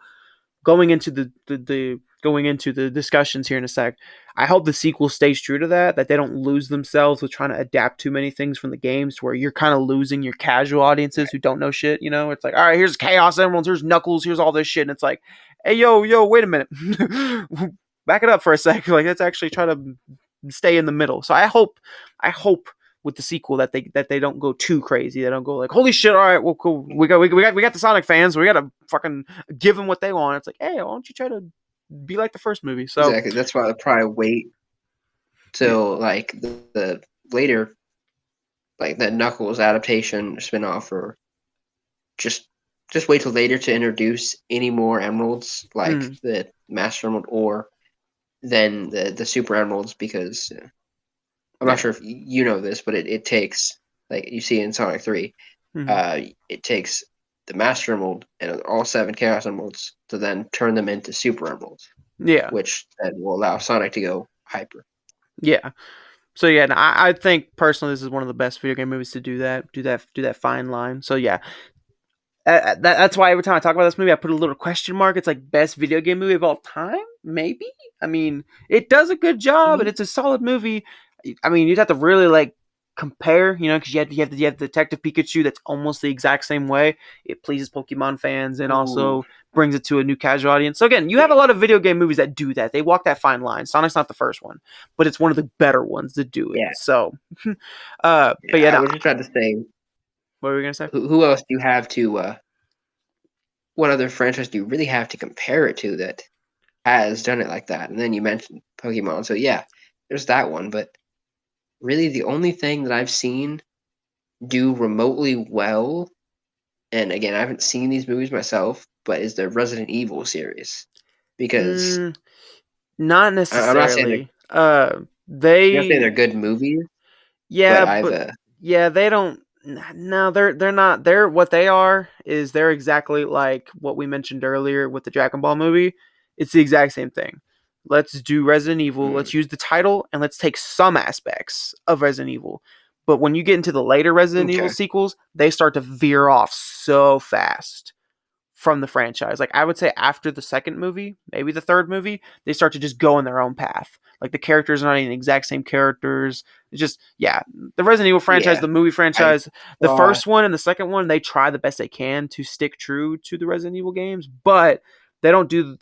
going into the going into the discussions here in a sec, I hope the sequel stays true to that. That they don't lose themselves with trying to adapt too many things from the games, to where you're kind of losing your casual audiences who don't know shit. You know, it's like, all right, here's Chaos Emeralds, here's Knuckles, here's all this shit, and it's like, hey, yo, wait a minute, back it up for a sec. Like, let's actually try to stay in the middle. So I hope with the sequel that they don't go too crazy. They don't go like, holy shit, all right, well, cool, we got the Sonic fans, we got to fucking give them what they want. It's like, hey, why don't you try to be like the first movie? So Exactly. That's why I'll probably wait yeah, till like the later, like the Knuckles adaptation spinoff, or just wait till later to introduce any more emeralds, like mm, the Master Emerald or then the Super Emeralds, because I'm not yeah, sure if you know this, but it takes, like you see in Sonic 3, mm, it takes the Master Emerald and all 7 Chaos Emeralds to then turn them into Super Emeralds, yeah, which then will allow Sonic to go hyper. yeah. So yeah, no, I think personally this is one of the best video game movies to do that fine line. So yeah, that's why every time I talk about this movie, I put a little question mark. It's like best video game movie of all time, maybe. I mean, it does a good job and Mhm. it's a solid movie. I mean, you'd have to really like compare, because you have Detective Pikachu that's almost the exact same way. It pleases Pokemon fans and Ooh, also brings it to a new casual audience. So again, you have yeah, a lot of video game movies that do that. They walk that fine line. Sonic's not the first one, but it's one of the better ones to do it. yeah, So, but yeah. yeah, I no, was just trying to say, what were we gonna say? who else do you have to? What other franchise do you really have to compare it to that has done it like that? And then you mentioned Pokemon, so yeah, there's that one. But really, the only thing that I've seen do remotely well, and again, I haven't seen these movies myself, but is the Resident Evil series. Because Mm, Not I'm not saying necessarily. I'm not saying they're They good movies, but Yeah, I've but yeah, they don't. No, they're not. They're what they are is they're exactly like what we mentioned earlier with the Dragon Ball movie. It's the exact same thing. Let's do Resident Evil. Let's use the title and let's take some aspects of Resident Evil. But when you get into the later Resident Evil okay, sequels, they start to veer off so fast from the franchise. Like I would say after the second movie, maybe the third movie, they start to just go in their own path. Like the characters are not even the exact same characters. It's just yeah, the Resident Evil franchise, yeah, the movie I franchise, the saw, first one and the second one, they try the best they can to stick true to the Resident Evil games, but they don't do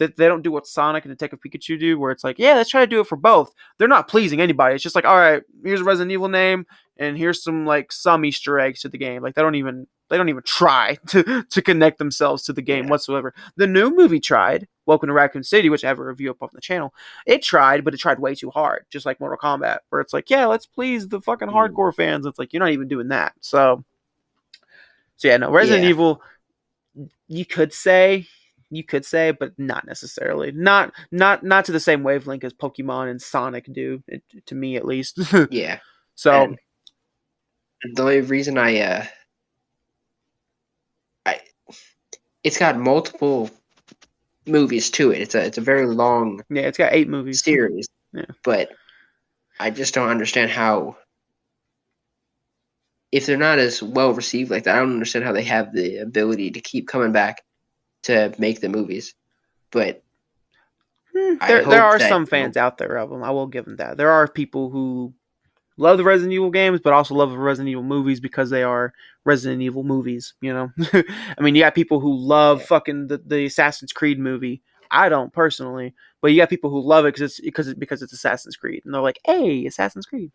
what Sonic and Detective Pikachu do, where it's like, yeah, let's try to do it for both. They're not pleasing anybody. It's just like, all right, here's a Resident Evil name, and here's some Easter eggs to the game. Like they don't even try to connect themselves to the game yeah, whatsoever. The new movie tried, Welcome to Raccoon City, which I have a review up on the channel. It tried, but it tried way too hard, just like Mortal Kombat, where it's like, yeah, let's please the fucking hardcore fans. It's like you're not even doing that. So yeah, no, Resident yeah, Evil, you could say, but not necessarily. Not to the same wavelength as Pokemon and Sonic do, to me at least. yeah. So And the only reason I it's got multiple movies to it. It's a very long yeah, it's got 8 movies. series, Yeah. but I just don't understand how, if they're not as well received like that, I don't understand how they have the ability to keep coming back to make the movies. But I There hope are that, some fans out there of them. I will give them that. There are people who love the Resident Evil games, but also love the Resident Evil movies because they are Resident Evil movies. I mean, you got people who love yeah, fucking the Assassin's Creed movie. I don't personally, but you got people who love it because it's Assassin's Creed, and they're like, "Hey, Assassin's Creed."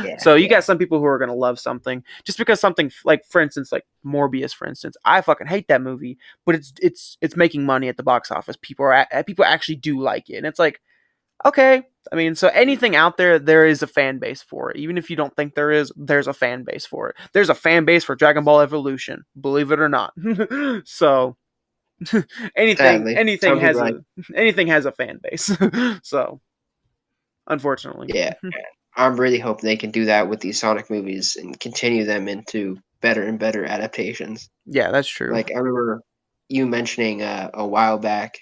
yeah, So you got yeah, some people who are gonna love something just because something like, for instance, like Morbius, for instance. I fucking hate that movie, but it's making money at the box office. People actually do like it, and it's like, okay. I mean, so anything out there is a fan base for it. Even if you don't think there is, there's a fan base for it. There's a fan base for Dragon Ball Evolution, believe it or not. So anything, sadly, anything some has people like, a anything has a fan base. So unfortunately, yeah. I'm really hoping they can do that with these Sonic movies and continue them into better and better adaptations. yeah, that's true. Like I remember you mentioning a while back.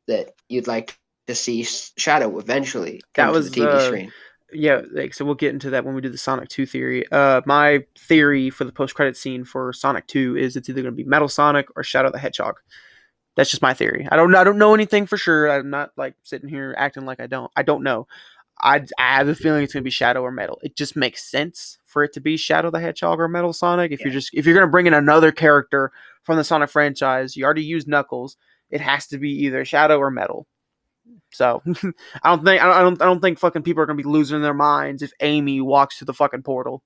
that you'd like to see Shadow eventually That come to the was TV screen. yeah, like, so we'll get into that when we do the Sonic 2 theory. My theory for the post-credit scene for Sonic 2 is it's either going to be Metal Sonic or Shadow the Hedgehog. That's just my theory. I don't know anything for sure. I'm not like sitting here acting like I don't. I don't know. I have a feeling it's going to be Shadow or Metal. It just makes sense for it to be Shadow the Hedgehog or Metal Sonic. Yeah. If you're going to bring in another character from the Sonic franchise, you already used Knuckles. It has to be either Shadow or Metal. So I don't think fucking people are gonna be losing their minds if Amy walks through the fucking portal.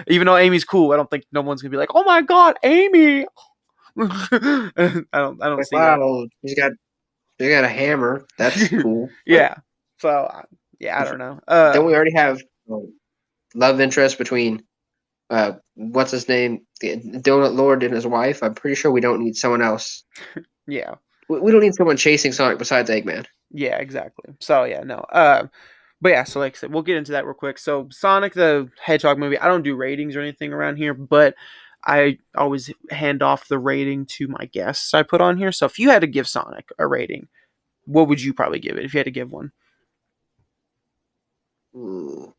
Even though Amy's cool, I don't think no one's gonna be like, oh my god, Amy. I don't Like, see that. wow, they got a hammer. That's cool. Yeah. So yeah, I don't know. Don't we already have love interest between what's his name, the Donut Lord and his wife? I'm pretty sure we don't need someone else. Yeah. We don't need someone chasing Sonic besides Eggman. Yeah, exactly. So yeah, no. But yeah, so like I said, we'll get into that real quick. So Sonic the Hedgehog movie, I don't do ratings or anything around here, but I always hand off the rating to my guests I put on here. So if you had to give Sonic a rating, what would you probably give it if you had to give one? Ooh,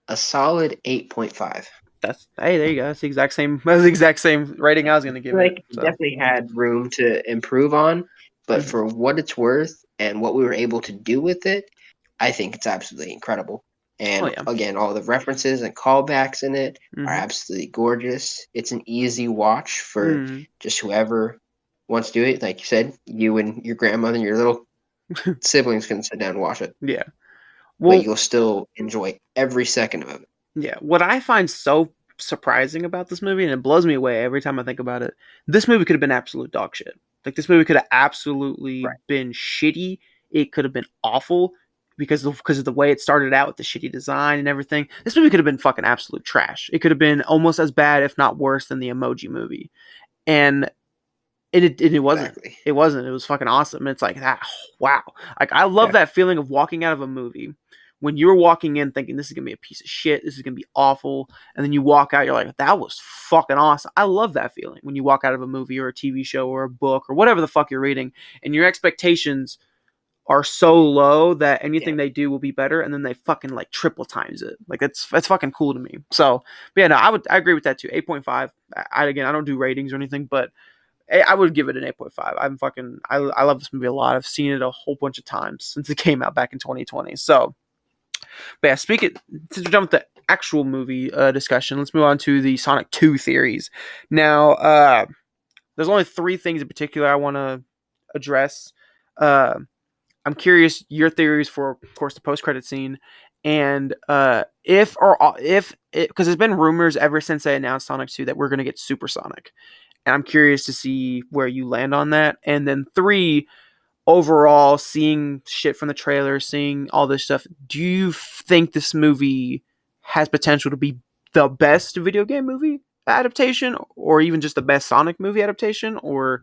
a solid 8.5. That's hey, there you go. That's the exact same. That's the exact same rating I was gonna give Like it. it So. definitely had room to improve on, but for what it's worth and what we were able to do with it, I think it's absolutely incredible. And yeah. again, all the references and callbacks in it Mhm. are absolutely gorgeous. It's an easy watch for Mhm. just whoever wants to do it. Like you said, you and your grandmother and your little siblings can sit down and watch it, Yeah. but Well, you'll still enjoy every second of it. yeah. What I find so surprising about this movie, and it blows me away every time I think about it, this movie could have been absolute dog shit. Like this movie could have absolutely Right. been shitty. It could have been awful because of the way it started out with the shitty design and everything. This movie could have been fucking absolute trash. It could have been almost as bad, if not worse, than the Emoji Movie. And it wasn't. Exactly. It wasn't. It was fucking awesome. It's like that. Wow. Like I love that feeling of walking out of a movie when you're walking in thinking this is gonna be a piece of shit. This is gonna be awful, and then you walk out. You're like, that was fucking awesome. I love that feeling when you walk out of a movie or a TV show or a book or whatever the fuck you're reading, and your expectations are so low that anything they do will be better, and then they fucking like triple times it. Like that's fucking cool to me. So, but yeah, no, I agree with that too. 8.5. I don't do ratings or anything, but I would give it an 8.5. I love this movie a lot. I've seen it a whole bunch of times since it came out back in 2020. So, but yeah, since we're done with the actual movie discussion, let's move on to the Sonic 2 theories. Now, there's only three things in particular I want to address. I'm curious your theories for, of course, the post-credit scene, and if because there's been rumors ever since they announced Sonic 2 that we're gonna get Supersonic. And I'm curious to see where you land on that. And then three, overall, seeing shit from the trailer, seeing all this stuff, do you think this movie has potential to be the best video game movie adaptation, or even just the best Sonic movie adaptation, or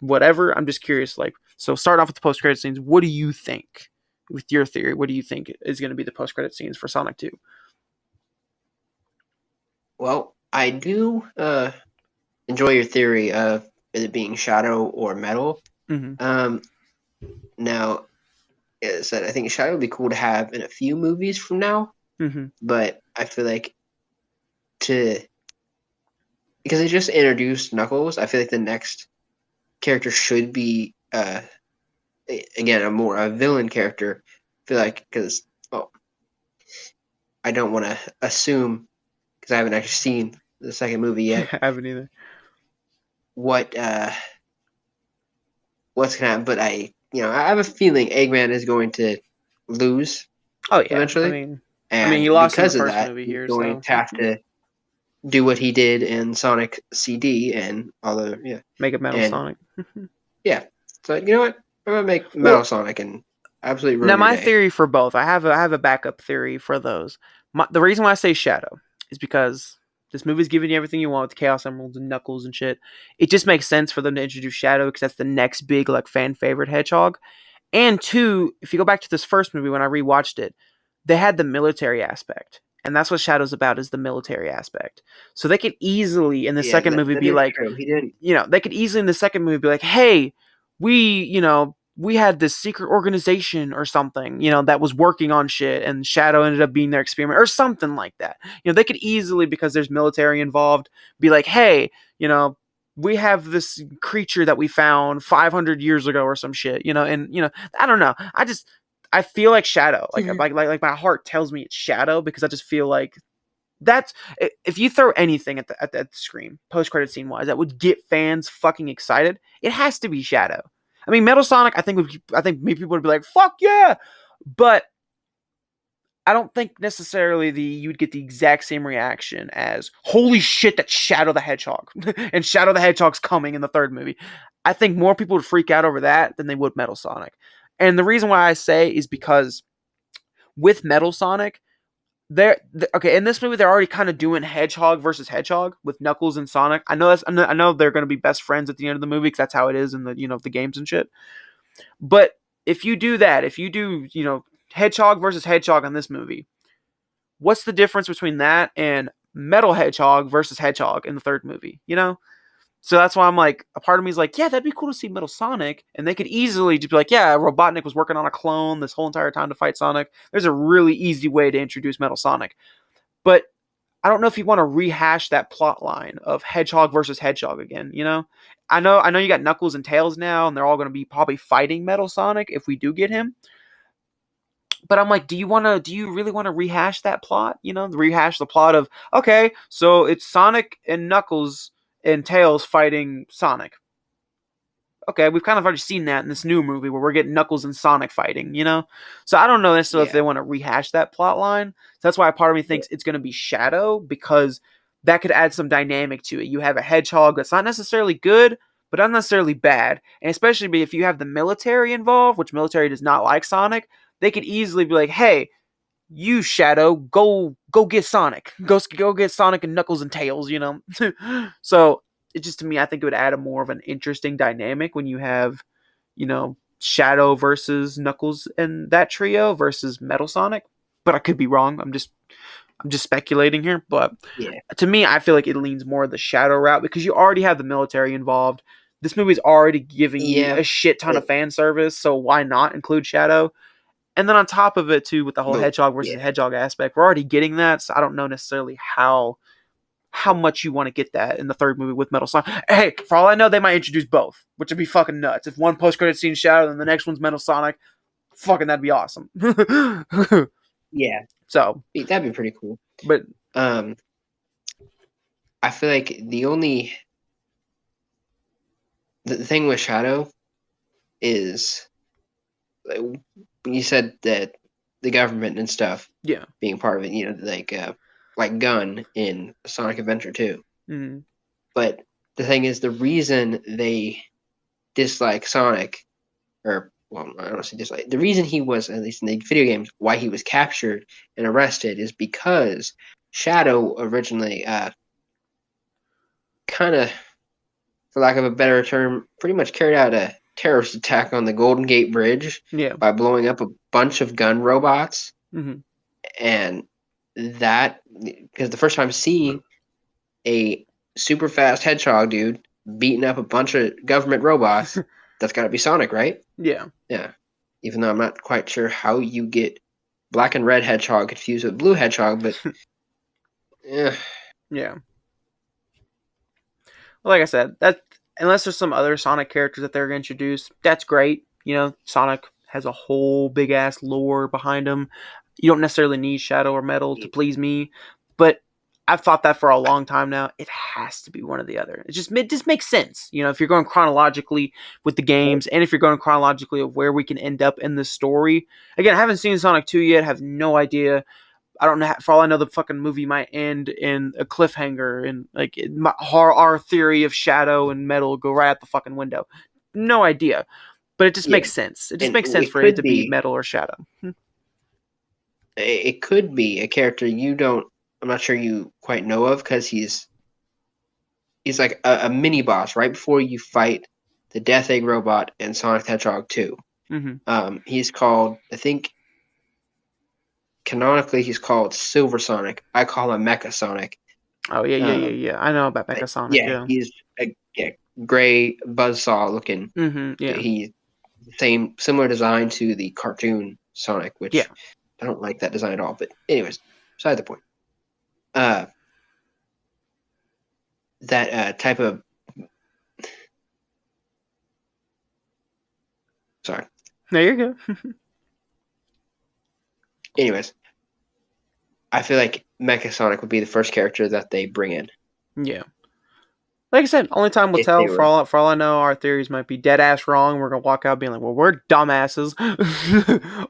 whatever? I'm just curious. Like, so start off with the post credit scenes. What do you think? With your theory, what do you think is going to be the post credit scenes for Sonic 2? Well, I do enjoy your theory of it being Shadow or Metal. Mm-hmm. Now, as I said, I think Shadow would be cool to have in a few movies from now, but I feel like because they just introduced Knuckles, I feel like the next character should be again a villain character. I feel like because I don't want to assume because I haven't actually seen the second movie yet. I haven't either. What's gonna happen? But I have a feeling Eggman is going to lose. Oh yeah, eventually. I mean, he lost because in the of first that, movie he's here, going so to have to do what he did in Sonic CD and all the make it Metal and, Sonic. Yeah, so you know what? I'm gonna make Metal Sonic and absolutely ruin now my your day. theory for both. I have a backup theory for those. The reason why I say Shadow is because this movie's giving you everything you want with the Chaos Emeralds and Knuckles and shit. It just makes sense for them to introduce Shadow because that's the next big like fan favorite Hedgehog. And two, if you go back to this first movie when I rewatched it, they had the military aspect. And that's what Shadow's about, is the military aspect. So they could easily in the second movie be like, true. He didn't. they could easily in the second movie be like, hey, we we had this secret organization or something, you know, that was working on shit, and Shadow ended up being their experiment or something like that. You know, they could easily, because there's military involved, be like, hey, you know, we have this creature that we found 500 years ago or some shit, you know, and you know, I don't know. I feel like Shadow, like my heart tells me it's Shadow, because I just feel like that's, if you throw anything at the screen post credit scene wise that would get fans fucking excited, it has to be Shadow. I mean, Metal Sonic, I think maybe people would be like, fuck yeah, but I don't think necessarily you'd get the exact same reaction as holy shit, that's Shadow the Hedgehog and Shadow the Hedgehog's coming in the third movie. I think more people would freak out over that than they would Metal Sonic, and the reason why I say is because with Metal Sonic, okay, in this movie they're already kind of doing Hedgehog versus Hedgehog with Knuckles and Sonic. I know they're going to be best friends at the end of the movie, because that's how it is in the, you know, the games and shit. But if you do that, if you do, you know, Hedgehog versus Hedgehog in this movie, what's the difference between that and Metal Hedgehog versus Hedgehog in the third movie? You know, so that's why I'm like, a part of me is like, yeah, that'd be cool to see Metal Sonic, and they could easily just be like, yeah, Robotnik was working on a clone this whole entire time to fight Sonic. There's a really easy way to introduce Metal Sonic. But I don't know if you want to rehash that plot line of Hedgehog versus Hedgehog again, you know? I know you got Knuckles and Tails now, and they're all going to be probably fighting Metal Sonic if we do get him. But I'm like, do you really want to rehash that plot? You know, rehash the plot of, okay, so it's Sonic and Knuckles and Tails fighting Sonic. Okay, we've kind of already seen that in this new movie where we're getting Knuckles and Sonic fighting, you know? So I don't know necessarily if they want to rehash that plot line. So that's why part of me thinks it's going to be Shadow, because that could add some dynamic to it. You have a hedgehog that's not necessarily good, but not necessarily bad. And especially if you have the military involved, which military does not like Sonic, they could easily be like, hey, you Shadow, go get Sonic. Go get Sonic and Knuckles and Tails, you know? So it just, to me, I think it would add a more of an interesting dynamic when you have, you know, Shadow versus Knuckles and that trio versus Metal Sonic. But I could be wrong. I'm just speculating here. But Yeah. to me, I feel like it leans more the Shadow route, because you already have the military involved. This movie's already giving you a shit ton of fan service, so why not include Shadow? And then on top of it, too, with the whole Hedgehog versus Hedgehog aspect, we're already getting that, so I don't know necessarily how much you want to get that in the third movie with Metal Sonic. Hey, for all I know, they might introduce both, which would be fucking nuts. If one post-credit scene Shadow and the next one's Metal Sonic, fucking that'd be awesome. Yeah. So that'd be pretty cool. But I feel like the thing with Shadow is, like, you said that the government and stuff, being part of it, you know, like Gun in Sonic Adventure 2. Mm-hmm. But the thing is, the reason they dislike Sonic, or, well, I don't say dislike, the reason he was, at least in the video games, why he was captured and arrested is because Shadow originally kind of, for lack of a better term, pretty much carried out a terrorist attack on the Golden Gate Bridge by blowing up a bunch of gun robots. Mm-hmm. And that, because the first time seeing a super fast hedgehog dude beating up a bunch of government robots, that's got to be Sonic, right? Yeah. Even though I'm not quite sure how you get black and red hedgehog confused with blue hedgehog, but yeah. Well, like I said, that unless there's some other Sonic characters that they're going to introduce, that's great. You know, Sonic has a whole big ass lore behind him. You don't necessarily need Shadow or Metal to please me, but I've thought that for a long time now. It has to be one or the other. It just makes sense. You know, if you're going chronologically with the games, and if you're going chronologically of where we can end up in the story. Again, I haven't seen Sonic 2 yet. Have no idea. I don't know. For all I know, the fucking movie might end in a cliffhanger, and like our theory of Shadow and Metal go right out the fucking window. No idea, but it just makes sense. It just makes sense for it to be Metal or Shadow. It could be a character I'm not sure you quite know of, because he's like a mini boss right before you fight the Death Egg robot in Sonic the Hedgehog 2. Mm-hmm. He's called, I think, canonically he's called Silver Sonic. I call him Mecha Sonic. Oh yeah. I know about Mecha Sonic. Yeah, he's a gray buzzsaw looking. Mm-hmm. Yeah, he's similar design to the cartoon Sonic, which Yeah. I don't like that design at all. But anyways, beside the point. That type of sorry. No, you're good. Anyways, I feel like Mecha Sonic would be the first character that they bring in Yeah. Like I said, only time will if tell. they were. For all I know, our theories might be dead ass wrong. We're gonna walk out being like, "Well, we're dumbasses,"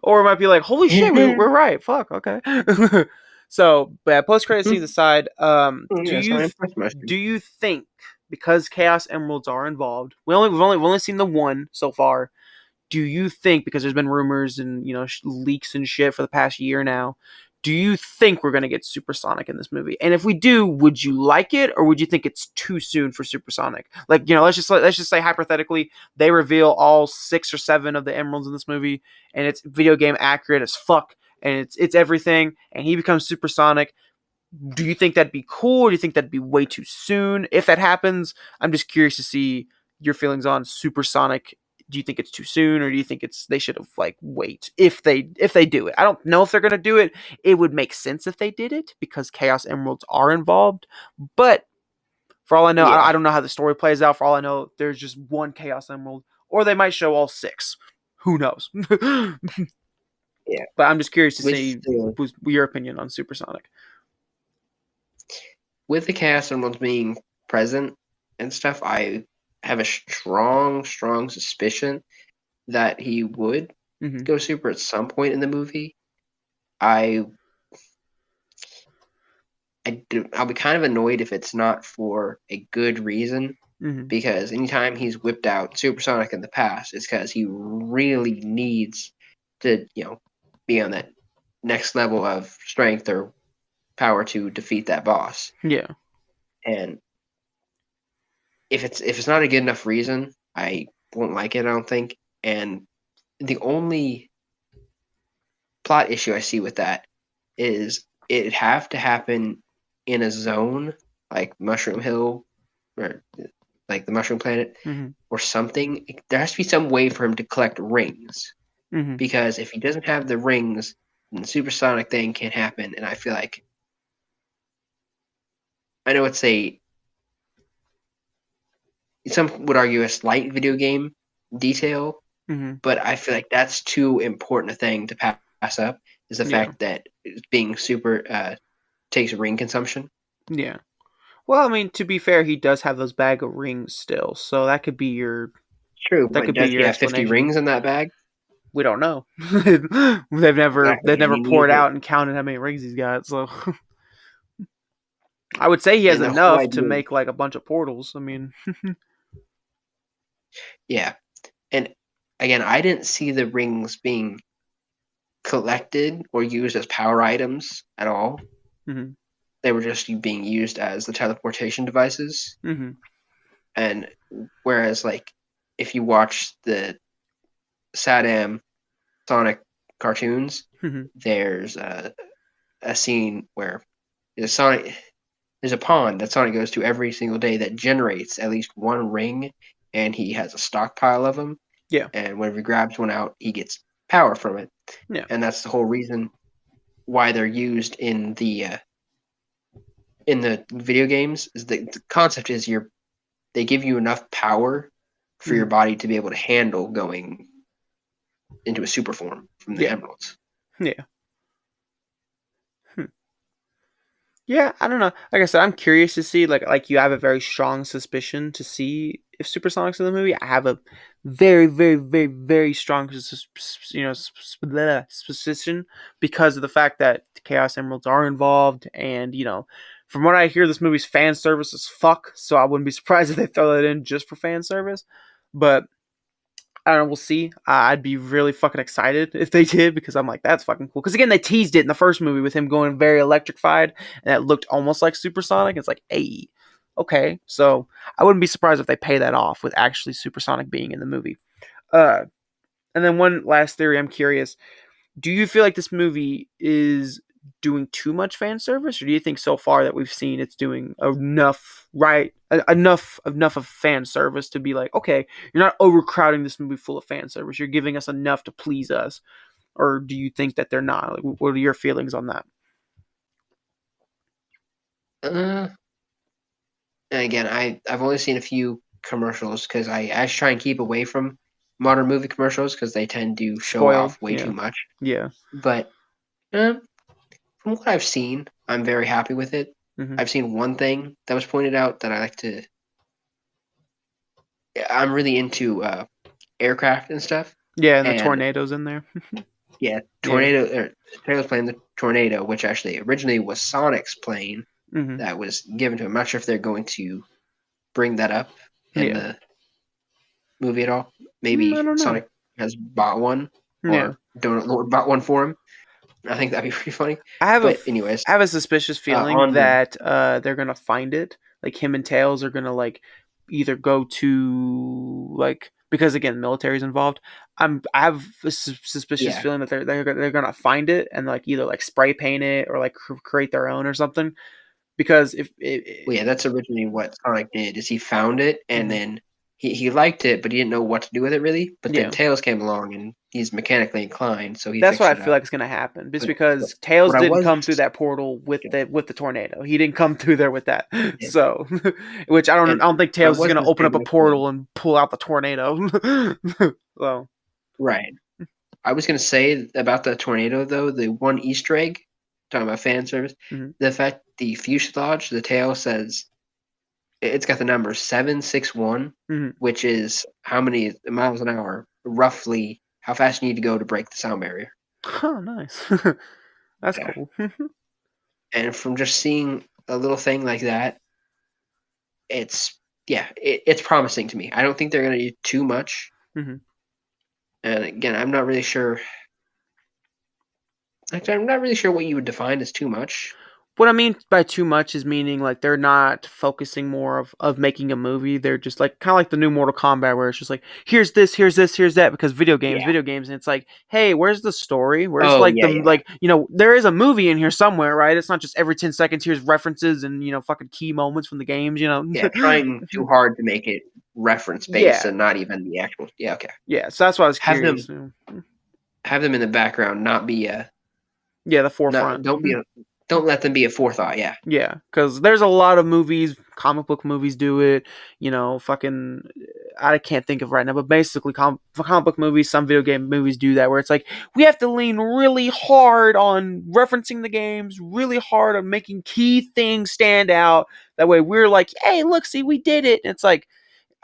or it might be like, "Holy shit, we're right." Fuck, okay. So, but post credit scenes aside, Yeah, so I impressed most people. do you think because Chaos Emeralds are involved, we've only seen the one so far. Do you think because there's been rumors and leaks and shit for the past year now? Do you think we're gonna get Supersonic in this movie? And if we do, would you like it, or would you think it's too soon for Supersonic? Like, let's just say hypothetically they reveal all 6 or 7 of the emeralds in this movie, and it's video game accurate as fuck, and it's everything, and he becomes Supersonic. Do you think that'd be cool, or do you think that'd be way too soon? If that happens, I'm just curious to see your feelings on Supersonic. Do you think it's too soon, or do you think they should have wait if they do it? I don't know if they're gonna do it. It would make sense if they did it because Chaos Emeralds are involved. But for all I know, Yeah, I don't know how the story plays out. For all I know, there's just one Chaos Emerald, or they might show all 6. Who knows? yeah. But I'm just curious to With see the your opinion on Supersonic. with the Chaos Emeralds being present and stuff, I have a strong suspicion that he would Mm-hmm. go super at some point in the movie. I'll be kind of annoyed if it's not for a good reason, Mm-hmm. because anytime he's whipped out Supersonic in the past, it's because he really needs to, be on that next level of strength or power to defeat that boss. Yeah. And if it's not a good enough reason, I won't like it, I don't think. And the only plot issue I see with that is it'd have to happen in a zone like Mushroom Hill or like the Mushroom Planet Mm-hmm. or something. There has to be some way for him to collect rings, Mm-hmm. because if he doesn't have the rings, then the supersonic thing can't happen. And I feel like I know it's some would argue a slight video game detail, Mm-hmm. but I feel like that's too important a thing to pass up. Is the Yeah. fact that being super takes ring consumption. Yeah. Well, I mean, to be fair, he does have those bag of rings still, so that could be your True, that but could be does he your have 50 explanation. rings in that bag? We don't know. they've never Exactly, and he poured needs it. out and counted how many rings he's got. So I would say he has And the whole enough to idea, make a bunch of portals. I mean, yeah. And again, I didn't see the rings being collected or used as power items at all. mm-hmm. They were just being used as the teleportation devices. Mm-hmm. And whereas, like, if you watch the Saddam Sonic cartoons, Mm-hmm. there's a scene where there's a pond that Sonic goes to every single day that generates at least one ring, and he has a stockpile of them. Yeah. And whenever he grabs one out, he gets power from it. Yeah. And that's the whole reason why they're used in the video games. Is the concept is they give you enough power for your body to be able to handle going into a super form from the emeralds. Yeah. Yeah, I don't know. Like I said, I'm curious to see. Like you have a very strong suspicion to see if Supersonic's in the movie. I have a very, very, very, very strong, suspicion because of the fact that Chaos Emeralds are involved, and from what I hear, this movie's fan service is fuck. So I wouldn't be surprised if they throw that in just for fan service. But I don't know. We'll see. I'd be really fucking excited if they did because I'm like, that's fucking cool. Because again, they teased it in the first movie with him going very electrified, and it looked almost like Supersonic. It's like, hey, okay. So I wouldn't be surprised if they pay that off with actually Supersonic being in the movie. And then one last theory. I'm curious. Do you feel like this movie is doing too much fan service, or do you think so far that we've seen it's doing enough, right? Enough of fan service to be like, okay, you're not overcrowding this movie full of fan service. You're giving us enough to please us, or do you think that they're not? Like, what are your feelings on that? Uh, and again, I've only seen a few commercials because I try and keep away from modern movie commercials because they tend to show Spoiled, off way yeah, too much. yeah. But from what I've seen, I'm very happy with it. Mm-hmm. I've seen one thing that was pointed out that I like to. I'm really into aircraft and stuff. Yeah, and the And tornadoes in there. yeah, Yeah. Taylor's playing the Tornado, which actually originally was Sonic's plane Mm-hmm. that was given to him. I'm not sure if they're going to bring that up in Yeah. the movie at all. I Maybe don't know. Sonic has bought one Yeah. or Donut Lord bought one for him. I think that'd be pretty funny. But anyways, I have a suspicious feeling on that they're gonna find it. Like him and Tails are gonna like either go to like because again military's involved. I have a suspicious yeah, feeling that they're gonna find it and like either like spray paint it or like create their own or something. Because if well, yeah, that's originally what Sonic did. Is he found it and Mhm. then he liked it, but he didn't know what to do with it really. But then Yeah. Tails came along and he's mechanically inclined, so he That's what fixed I it feel up. like is going to happen. Just But because Tails what I didn't was come through that portal with yeah, the tornado. He didn't come through there with that. yeah. So, which And I don't think what I Tails is was going to going to open say up a with the portal and pull out the tornado. So, right, I was going to say about the tornado though, the one Easter egg talking about fan service, mhm. the fact the fuselage, the tail says it's got the number 761, Mhm. which is how many miles an hour, roughly how fast you need to go to break the sound barrier. Oh, nice. That's Yeah. cool. And from just seeing a little thing like that, it's promising to me. I don't think they're going to do too much. Mhm. And again, I'm not really sure. Actually, I'm not really sure what you would define as too much. What I mean by too much is meaning like they're not focusing more of making a movie. They're just like kind of like the new Mortal Kombat where it's just like here's this, here's this, here's that because Yeah. video games, and it's like hey, where's the story? Where's Oh like yeah, the yeah, like there is a movie in here somewhere, right? It's not just every 10 seconds here's references and fucking key moments from the games, yeah. Trying too hard to make it reference based Yeah, and not even the actual. Yeah, okay. yeah. So that's why I was Have curious. them have them in the background, not be a Yeah, the no. forefront. Don't let them be a forethought. Yeah, Yeah, because there's a lot of movies, comic book movies do it. Fucking, I can't think of right now, but basically, comic book movies, some video game movies do that, where it's like we have to lean really hard on referencing the games, really hard on making key things stand out. That way, we're like, hey, look, see, we did it. And it's like,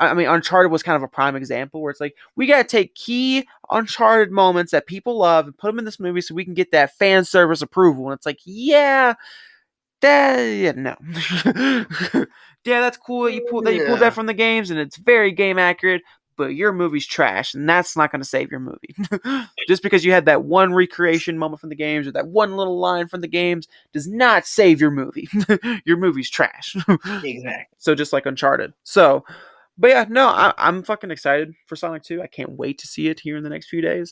I mean, Uncharted was kind of a prime example where it's like we gotta take key Uncharted moments that people love and put them in this movie so we can get that fan service approval. And it's like, yeah, no. Yeah, that's cool that you pulled that yeah, from the games and it's very game accurate, but your movie's trash and that's not going to save your movie. Just because you had that one recreation moment from the games or that one little line from the games does not save your movie. Your movie's trash. exactly. So just like Uncharted. So but yeah, no, I'm fucking excited for Sonic 2. I can't wait to see it here in the next few days.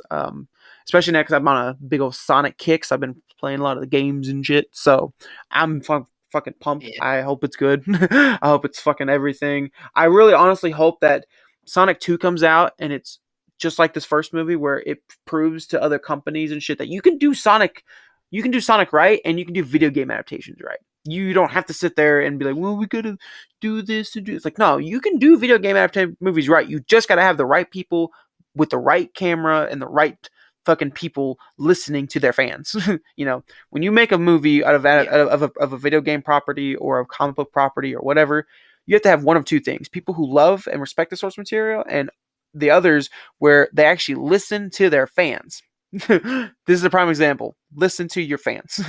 Especially now because I'm on a big old Sonic kick. So I've been playing a lot of the games and shit. So I'm fucking pumped. Yeah, I hope it's good. I hope it's fucking everything. I really honestly hope that Sonic 2 comes out and it's just like this first movie where it proves to other companies and shit that you can do Sonic right and you can do video game adaptations right. You don't have to sit there and be like, well, we gotta do this and do. It's like, no, you can do video game adaptation movies right. You just gotta have the right people with the right camera and the right fucking people listening to their fans. When you make a movie out of yeah, of a video game property or a comic book property or whatever, you have to have one of two things: people who love and respect the source material, and the others where they actually listen to their fans. This is a prime example. Listen to your fans.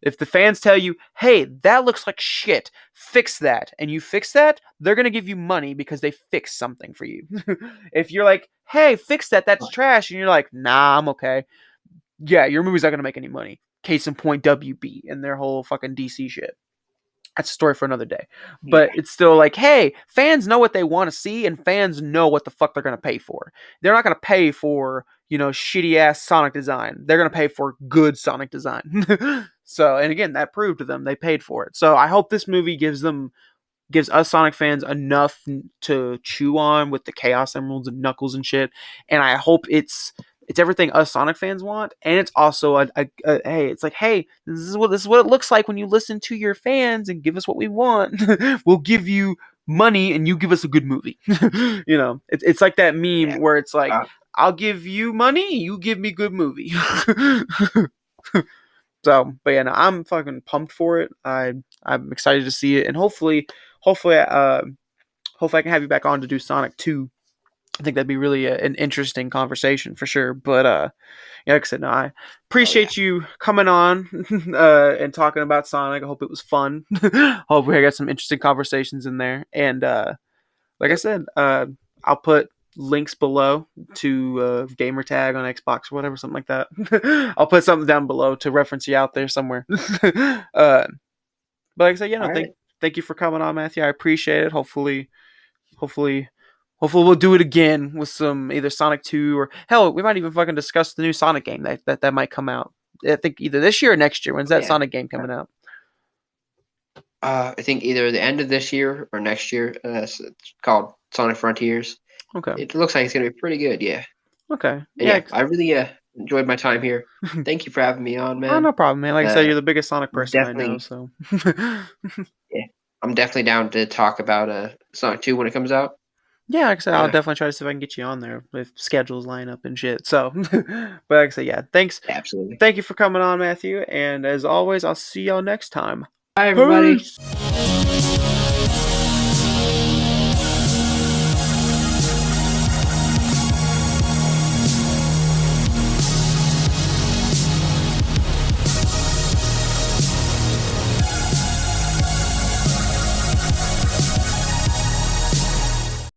If the fans tell you, hey, that looks like shit, fix that, and you fix that, they're going to give you money because they fixed something for you. If you're like, hey, fix that, that's trash, and you're like, nah, I'm okay. Yeah, your movie's not going to make any money. Case in point, WB and their whole fucking DC shit. That's a story for another day. But it's still like, hey, fans know what they want to see, and fans know what the fuck they're gonna pay for. They're not gonna pay for, shitty ass Sonic design. They're gonna pay for good Sonic design. So, and again, that proved to them they paid for it. So I hope this movie gives us Sonic fans enough to chew on with the Chaos Emeralds and Knuckles and shit. And I hope it's everything us Sonic fans want, and it's also a hey, it's like, hey, this is what it looks like when you listen to your fans and give us what we want. We'll give you money and you give us a good movie. It's like that meme where it's like, I'll give you money, you give me good movie. So, but yeah, no, I'm fucking pumped for it. I'm excited to see it, and hopefully, I can have you back on to do Sonic 2. I think that'd be really an interesting conversation for sure. But yeah, like I said, no, I appreciate you coming on and talking about Sonic. I hope it was fun. Hope we got some interesting conversations in there. And like I said, I'll put links below to gamer tag on Xbox or whatever, something like that. I'll put something down below to reference you out there somewhere. But like I said, thank you for coming on, Matthew. I appreciate it. Hopefully we'll do it again with some either Sonic 2 or hell, we might even fucking discuss the new Sonic game that might come out. I think either this year or next year. When's that Sonic game coming out? I think either the end of this year or next year. It's called Sonic Frontiers. Okay. It looks like it's going to be pretty good, yeah. Okay. Yeah, I really enjoyed my time here. Thank you for having me on, man. Oh, no problem, man. Like I said, you're the biggest Sonic person I know, so. Yeah, I'm definitely down to talk about Sonic 2 when it comes out. Yeah, like I said, I'll definitely try to see if I can get you on there if schedules line up and shit. So, but like I said, yeah, thanks. Absolutely. Thank you for coming on, Matthew. And as always, I'll see y'all next time. Bye, everybody. Peace.